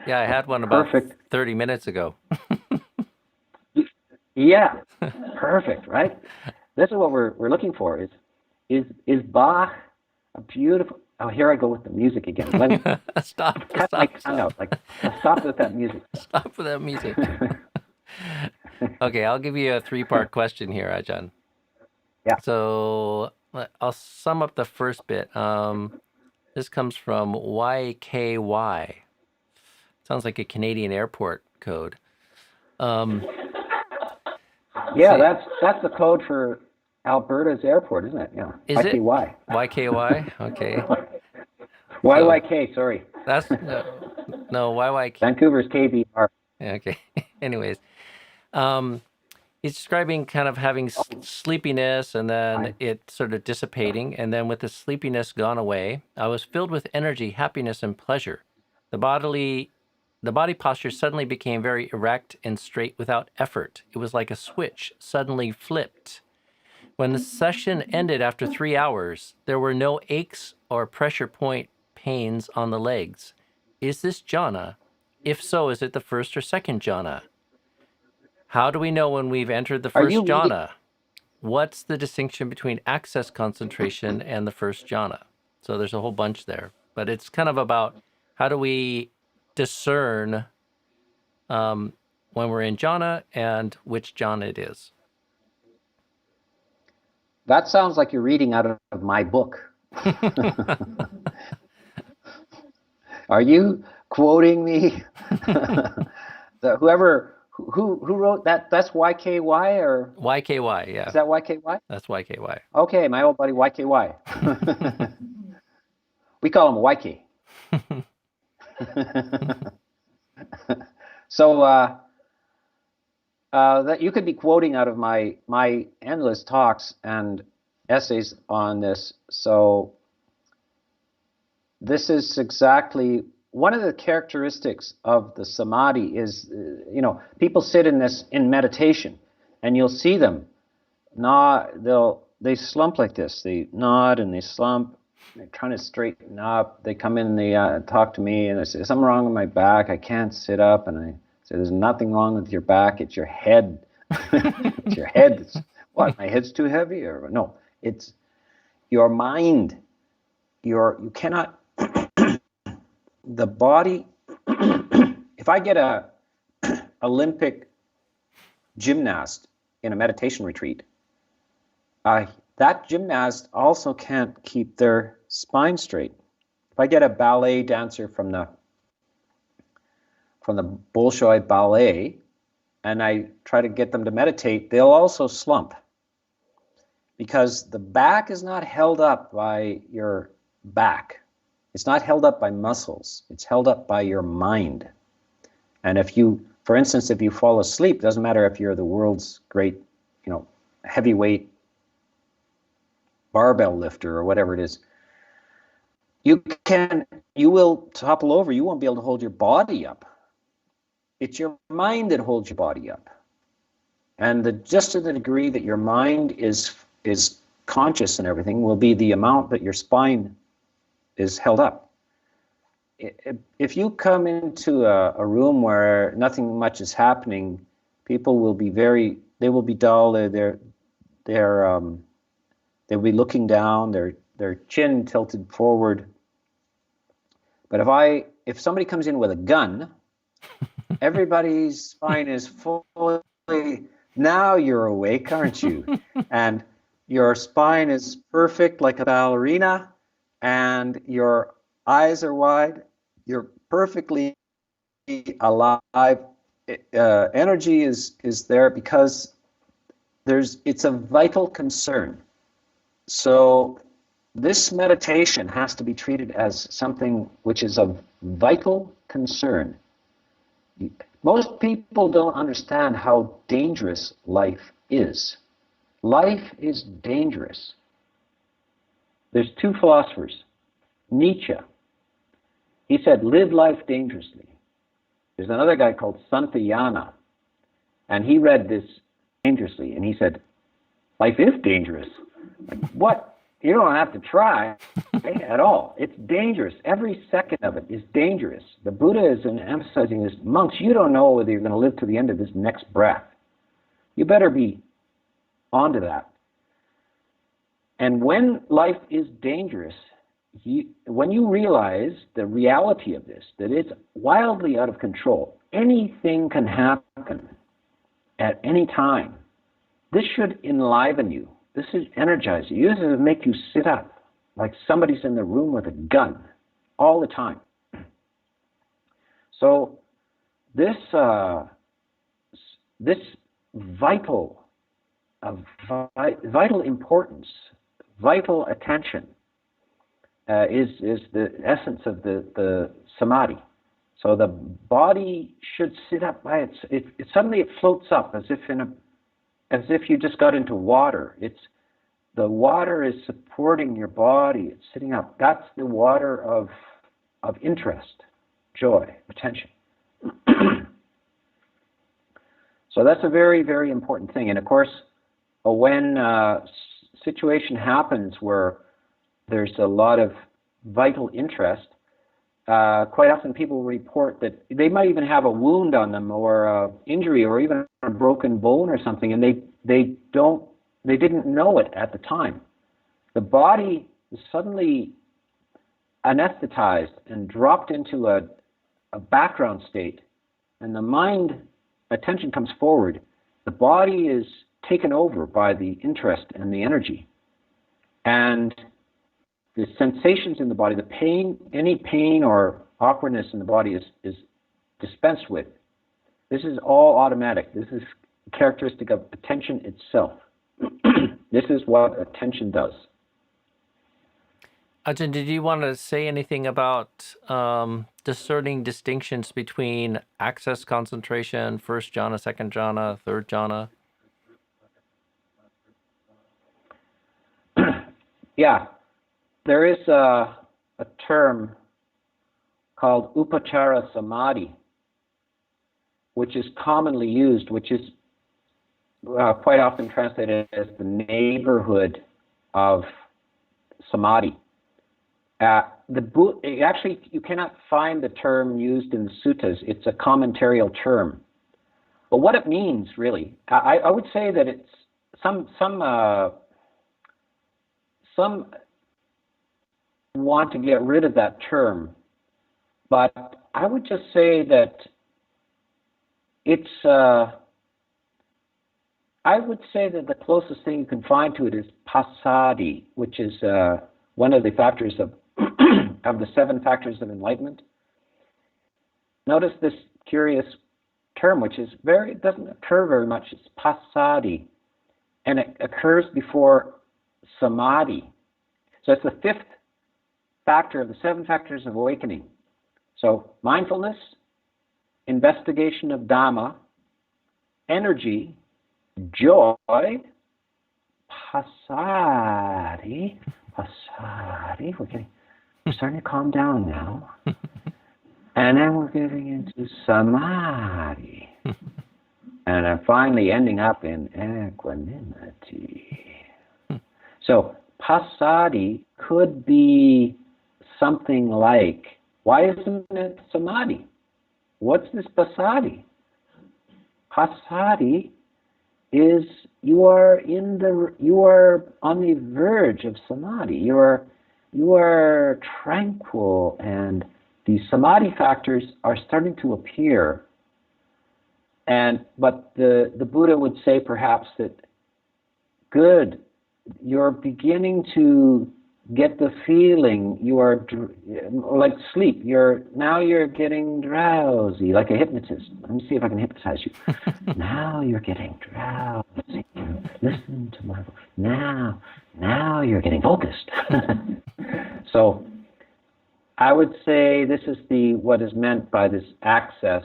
Yeah, I had one about perfect. 30 minutes ago. Yeah, perfect, right? This is what we're looking for. Is Bach a beautiful? Oh, here I go with the music again. Let me cut my tongue out. Like, stop with that music. Stop with that music. Okay, I'll give you a 3-part question here, Ajahn. Yeah. So I'll sum up the first bit. This comes from YKY. Sounds like a Canadian airport code. Yeah, that's the code for Alberta's airport, isn't it? Yeah. Is YKY. it? YKY? Okay. YYK, sorry. That's no YYK. Vancouver's KBR. Okay. Anyways, he's describing kind of having sleepiness and then it sort of dissipating. And then with the sleepiness gone away, I was filled with energy, happiness, and pleasure. The body posture suddenly became very erect and straight without effort. It was like a switch suddenly flipped. When the session ended after 3 hours, there were no aches or pressure point pains on the legs. Is this jhana? If so, is it the first or second jhana? How do we know when we've entered the first jhana? What's the distinction between access concentration and the first jhana? So there's a whole bunch there, but it's kind of about how do we discern when we're in jhana and which jhana it is. That sounds like you're reading out of my book. Are you quoting me? Who wrote that? That's YKY or? YKY, yeah. Is that YKY? That's YKY. Okay, my old buddy YKY. We call him YK. So that you could be quoting out of my endless talks and essays on this. So this is exactly one of the characteristics of the samadhi is, people sit in meditation, and you'll see them they slump like this. They nod and they slump. They're trying to straighten up. They come in and they talk to me, and I say, something wrong with my back. I can't sit up. And I say, there's nothing wrong with your back. It's your head. It's your head. What? My head's too heavy? Or no, it's your mind. You cannot. The body. If I get a Olympic gymnast in a meditation retreat, that gymnast also can't keep their spine straight. If I get a ballet dancer from the Bolshoi ballet, and I try to get them to meditate, they'll also slump, because the back is not held up by your back. It's not held up by muscles. It's held up by your mind. And for instance, if you fall asleep, it doesn't matter if you're the world's great, heavyweight barbell lifter or whatever it is, you will topple over. You won't be able to hold your body up. It's your mind that holds your body up. And just to the degree that your mind is conscious and everything will be the amount that your spine is held up. If you come into a room where nothing much is happening, people will be they will be dull. They'll be looking down, their chin tilted forward. But if somebody comes in with a gun, everybody's spine is fully, now you're awake, aren't you? And your spine is perfect like a ballerina, and your eyes are wide, you're perfectly alive. Energy is there because it's a vital concern. So this meditation has to be treated as something which is of vital concern. Most people don't understand how dangerous life is. Life is dangerous. There's 2 philosophers. Nietzsche, he said, live life dangerously. There's another guy called Santayana, and he read this dangerously, and he said, life is dangerous. Like, what? You don't have to try at all. It's dangerous. Every second of it is dangerous. The Buddha is emphasizing this. Monks, you don't know whether you're going to live to the end of this next breath. You better be onto that. And when life is dangerous, when you realize the reality of this, that it's wildly out of control, anything can happen at any time. This should enliven you. This should energize you. This should make you sit up like somebody's in the room with a gun all the time. So this vital importance, vital attention is the essence of the samadhi. So the body should sit up by it suddenly it floats up as if you just got into water. The water is supporting your body. It's sitting up. That's the water of interest, joy, attention. So that's a very, very important thing. And of course, when a situation happens where there's a lot of vital interest, quite often people report that they might even have a wound on them or an injury or even a broken bone or something, and they didn't know it at the time. The body is suddenly anesthetized and dropped into a background state, and the mind attention comes forward. The body is taken over by the interest and the energy, and the sensations in the body, the pain, any pain or awkwardness in the body is dispensed with. This is all automatic. This is characteristic of attention itself. This is what attention does. Ajahn, did you want to say anything about discerning distinctions between access concentration, first jhana, second jhana, third jhana? Yeah. There is a term called upachara samadhi, which is commonly used, which is quite often translated as the neighborhood of samadhi. Actually, you cannot find the term used in the suttas. It's a commentarial term. But what it means, really, I would say that it's some want to get rid of that term, but I would just say that it's I would say that the closest thing you can find to it is passaddhi, which is one of the factors of of the 7 factors of enlightenment. Notice this curious term, which is it doesn't occur very much. It's passaddhi, and it occurs before samadhi. So it's the 5th factor of the 7 factors of awakening. So mindfulness, investigation of Dhamma, energy, joy, passaddhi. We're starting to calm down now. And then we're getting into samadhi. And I'm finally ending up in equanimity. So passaddhi could be something like, why isn't it samadhi? What's this passaddhi? Passaddhi is you are on the verge of samadhi. You are tranquil, and the samadhi factors are starting to appear. But the Buddha would say perhaps that good, you're beginning to get the feeling you are like sleep. You're getting drowsy, like a hypnotist. Let me see if I can hypnotize you. Now you're getting drowsy. Listen to my voice. Now you're getting focused. So I would say this is what is meant by this access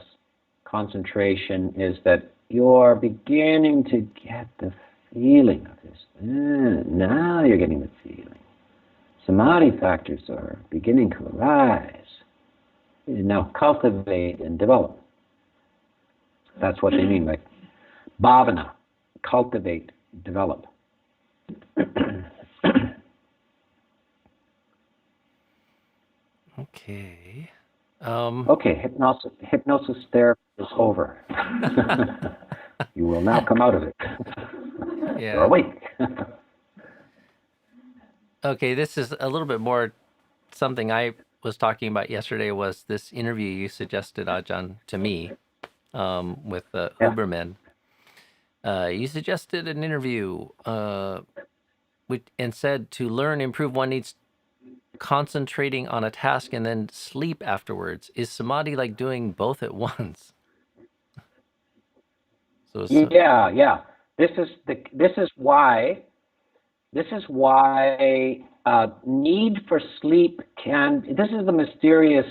concentration, is that you're beginning to get the feeling of this. Now you're getting the feeling. Samadhi factors are beginning to arise. Now cultivate and develop. That's what they mean by bhavana. Cultivate, develop. Okay. Okay, hypnosis therapy is over. You will now come out of it. Yeah. You're awake. Okay, this is a little bit more something I was talking about yesterday was this interview you suggested, Ajahn, to me with Yeah. Huberman. You suggested an interview and said to learn, improve, one needs concentrating on a task and then sleep afterwards. Is samadhi like doing both at once? Yeah. This is why need for sleep this is the mysterious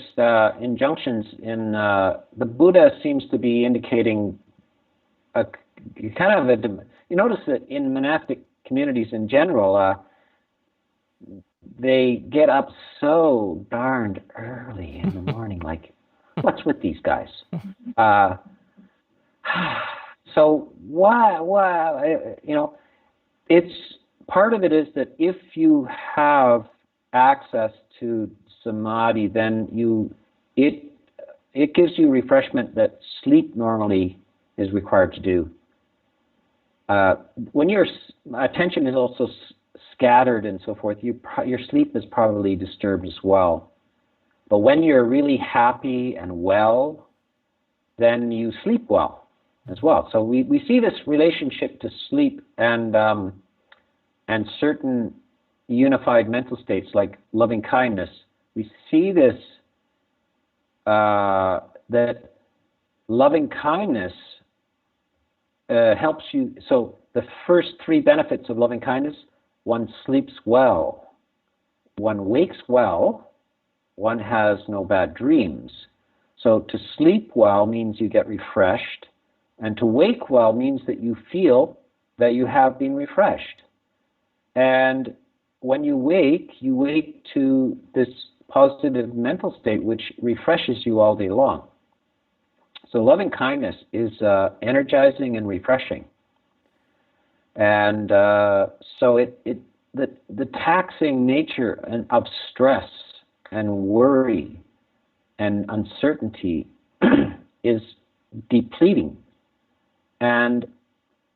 injunctions in the Buddha seems to be indicating a kind of you notice that in monastic communities in general, they get up so darned early in the morning, like, what's with these guys? So why, it's part of it is that if you have access to samadhi, then it gives you refreshment that sleep normally is required to do. When your attention is also scattered and so forth, your sleep is probably disturbed as well. But when you're really happy and well, then you sleep well as well. So we see this relationship to sleep and certain unified mental states like loving kindness. We see this that loving kindness helps you. So the first three benefits of loving kindness: one sleeps well, one wakes well, one has no bad dreams. So to sleep well means you get refreshed, and to wake well means that you feel that you have been refreshed. And when you wake to this positive mental state which refreshes you all day long. So loving kindness is energizing and refreshing. And so the taxing nature of stress and worry and uncertainty is depleting, and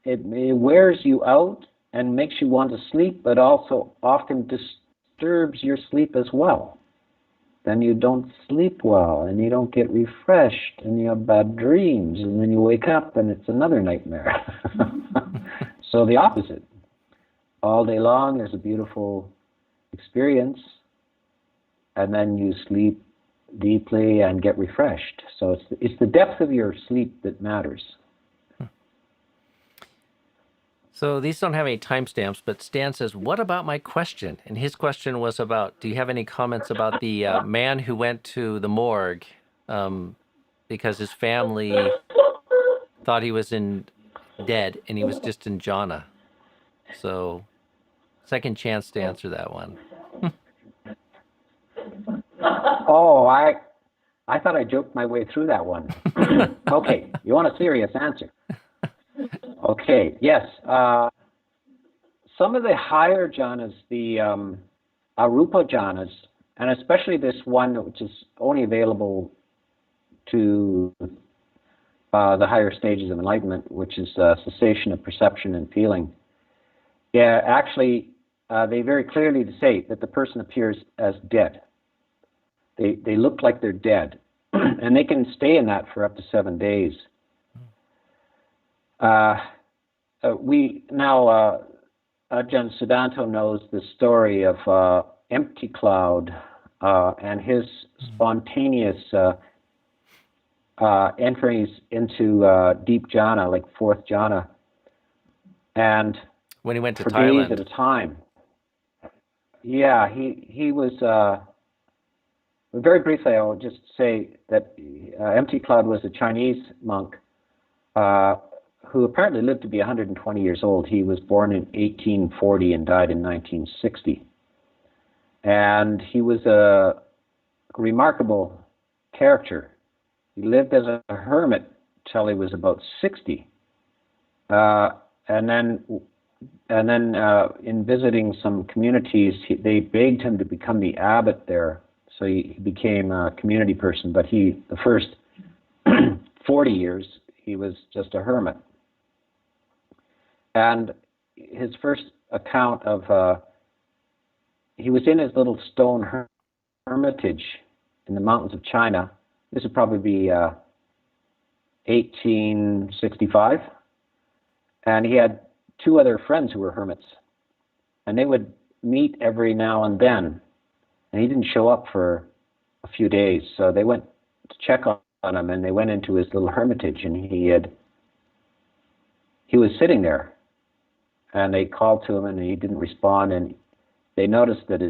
it wears you out and makes you want to sleep, but also often disturbs your sleep as well. Then you don't sleep well, and you don't get refreshed, and you have bad dreams, and then you wake up and it's another nightmare. So the opposite. All day long there's a beautiful experience, and then you sleep deeply and get refreshed. So it's the depth of your sleep that matters. So these don't have any timestamps, but Stan says, what about my question? And his question was about, do you have any comments about the man who went to the morgue because his family thought he was dead and he was just in jhana? So second chance to answer that one. Oh, I thought I joked my way through that one. Okay, you want a serious answer? Okay, yes. Some of the higher jhanas, the arupa jhanas, and especially this one which is only available to the higher stages of enlightenment, which is cessation of perception and feeling. Yeah, actually, they very clearly say that the person appears as dead. They look like they're dead, and they can stay in that for up to 7 days. Ajahn Sudanto knows the story of Empty Cloud and his spontaneous entries into deep jhana, like fourth jhana, and when he went to for Thailand days at a time. Yeah, he was. Very briefly, I'll just say that Empty Cloud was a Chinese monk who apparently lived to be 120 years old. He was born in 1840 and died in 1960. And he was a remarkable character. He lived as a hermit till he was about 60. And then in visiting some communities, they begged him to become the abbot there. So he became a community person, but the first 40 years, he was just a hermit. And his first account of, he was in his little stone Hermitage in the mountains of China. This would probably be 1865. And he had two other friends who were hermits. And they would meet every now and then. And he didn't show up for a few days. So they went to check on him, and they went into his little hermitage, and he was sitting there. And they called to him, and he didn't respond. And they noticed that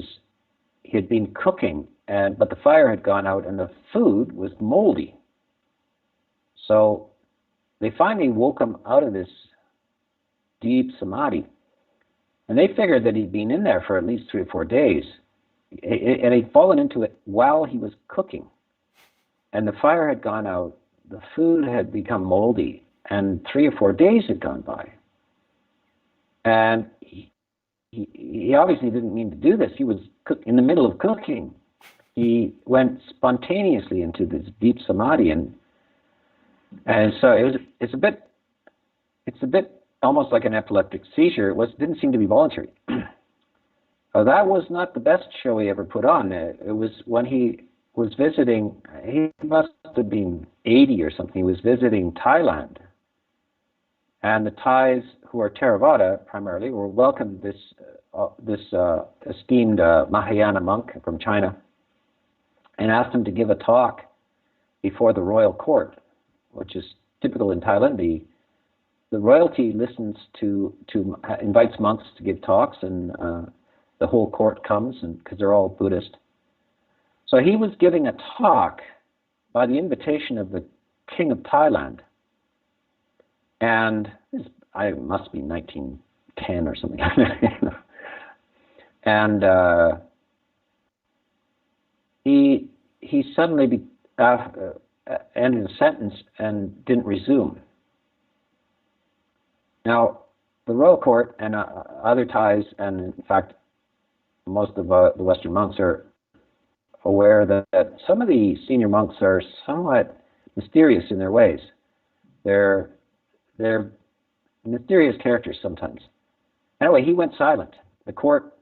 he had been cooking, but the fire had gone out, and the food was moldy. So they finally woke him out of this deep samadhi, and they figured that he'd been in there for at least 3 or 4 days, and he'd fallen into it while he was cooking, and the fire had gone out, the food had become moldy, and 3 or 4 days had gone by, and he obviously didn't mean to do this. He was in the middle of cooking. He went spontaneously into this deep samadhi, and so it's a bit almost like an epileptic seizure. It didn't seem to be voluntary. That was not the best show he ever put on. It was when he was visiting. He must have been 80 or something. He was visiting Thailand, and the Thais, who are Theravada primarily, were welcomed this esteemed Mahayana monk from China, and asked him to give a talk before the royal court, which is typical in Thailand. The royalty listens invites monks to give talks, and the whole court comes, and because they're all Buddhist. So he was giving a talk by the invitation of the king of Thailand, and I must be 1910 or something. And he suddenly ended a sentence and didn't resume. Now, the royal court and other Thais, and in fact, most of the Western monks are aware that some of the senior monks are somewhat mysterious in their ways. They're mysterious characters sometimes. Anyway, he went silent. The court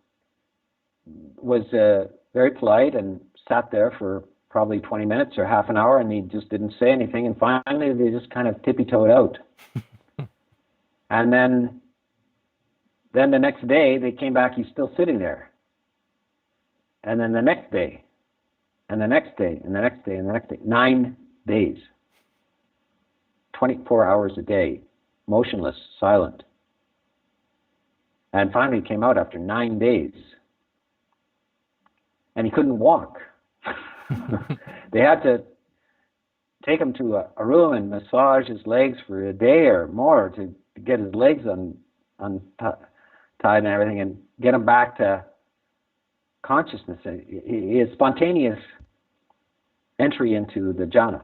was very polite and sat there for probably 20 minutes or half an hour, and he just didn't say anything. And finally, they just kind of tippy-toed out. And then the next day, they came back, he's still sitting there. And then the next day, and the next day, and the next day, and the next day. 9 days. 24 hours a day. Motionless, silent. And finally he came out after 9 days. And he couldn't walk. They had to take him to a room and massage his legs for a day or more to get his legs untied and everything, and get him back to consciousness. His spontaneous entry into the jhana.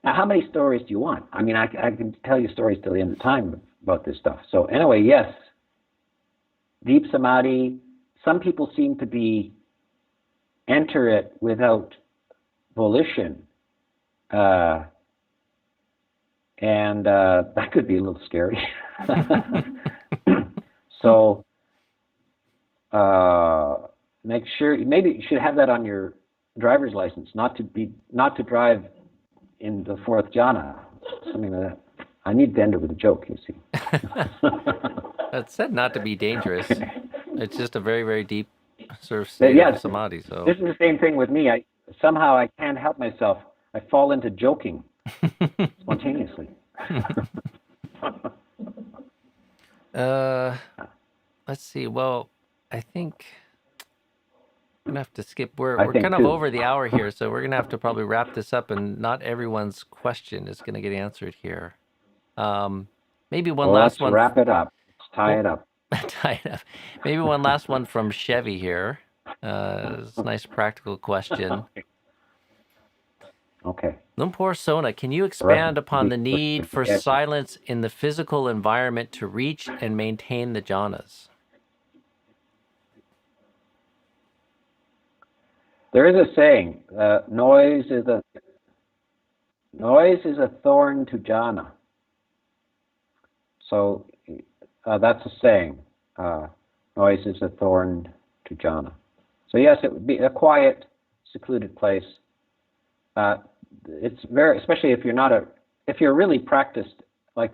Now, how many stories do you want? I mean, I can tell you stories till the end of time about this stuff. So anyway, yes, deep samadhi. Some people seem to enter it without volition, and that could be a little scary. So make sure, maybe you should have that on your driver's license, not to drive in the fourth jhana, something like that. I need to end it with a joke, you see. It's said not to be dangerous. It's just a very, very deep sort of state of samadhi. So this is the same thing with me. I can't help myself. I fall into joking spontaneously. Let's see. Well, I think I'm gonna have to skip. We're kind of over the hour here, so we're gonna have to probably wrap this up. And not everyone's question is gonna get answered here. Maybe one last one. Let's wrap it up. Let's tie it up. Tie it up. Maybe one last one from Chevy here. It's a nice practical question. Okay. Lumpur Sona, can you expand upon the need for silence in the physical environment to reach and maintain the jhanas? There is a saying, noise is a thorn to jhana. So that's a saying. Noise is a thorn to jhana. So yes, it would be a quiet, secluded place. It's very, especially if you're really practiced like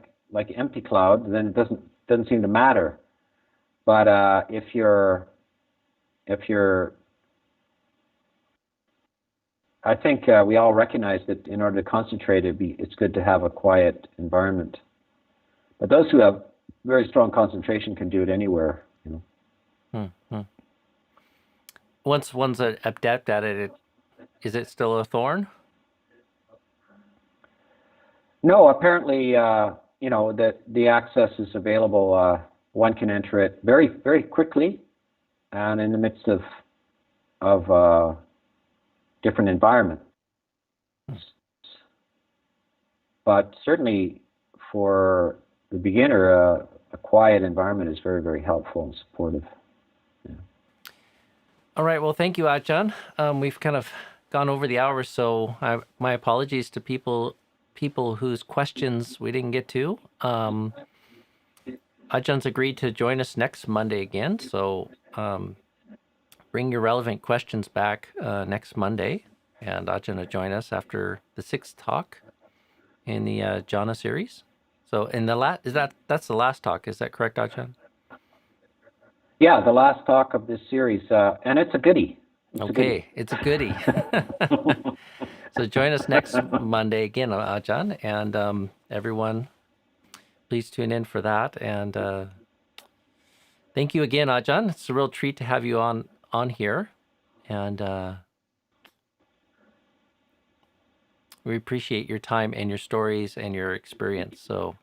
empty cloud, then it doesn't seem to matter. But if you're, I think we all recognize that in order to concentrate, it's good to have a quiet environment. But those who have very strong concentration can do it anywhere. Mm-hmm. Once one's an adept at it, is it still a thorn? No, apparently, that the access is available. One can enter it very, very quickly, and in the midst of different environments. But certainly, for the beginner, a quiet environment is very, very helpful and supportive. Yeah. All right. Well, thank you, Ajahn. We've kind of gone over the hour, so my apologies to people whose questions we didn't get to. Ajahns agreed to join us next Monday again, so bring your relevant questions back next Monday, and Ajahn will join us after the 6th talk in the Jhāna series. So in the that's the last talk, is that correct, Ajahn? Yeah, the last talk of this series, and it's a goodie. It's a goodie. So join us next Monday again, Ajahn, and everyone, please tune in for that. And thank you again, Ajahn. It's a real treat to have you on here, and we appreciate your time and your stories and your experience. So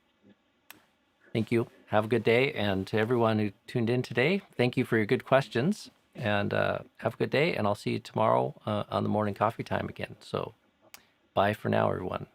thank you. Have a good day. And to everyone who tuned in today, thank you for your good questions. And have a good day. And I'll see you tomorrow on the morning coffee time again. So bye for now, everyone.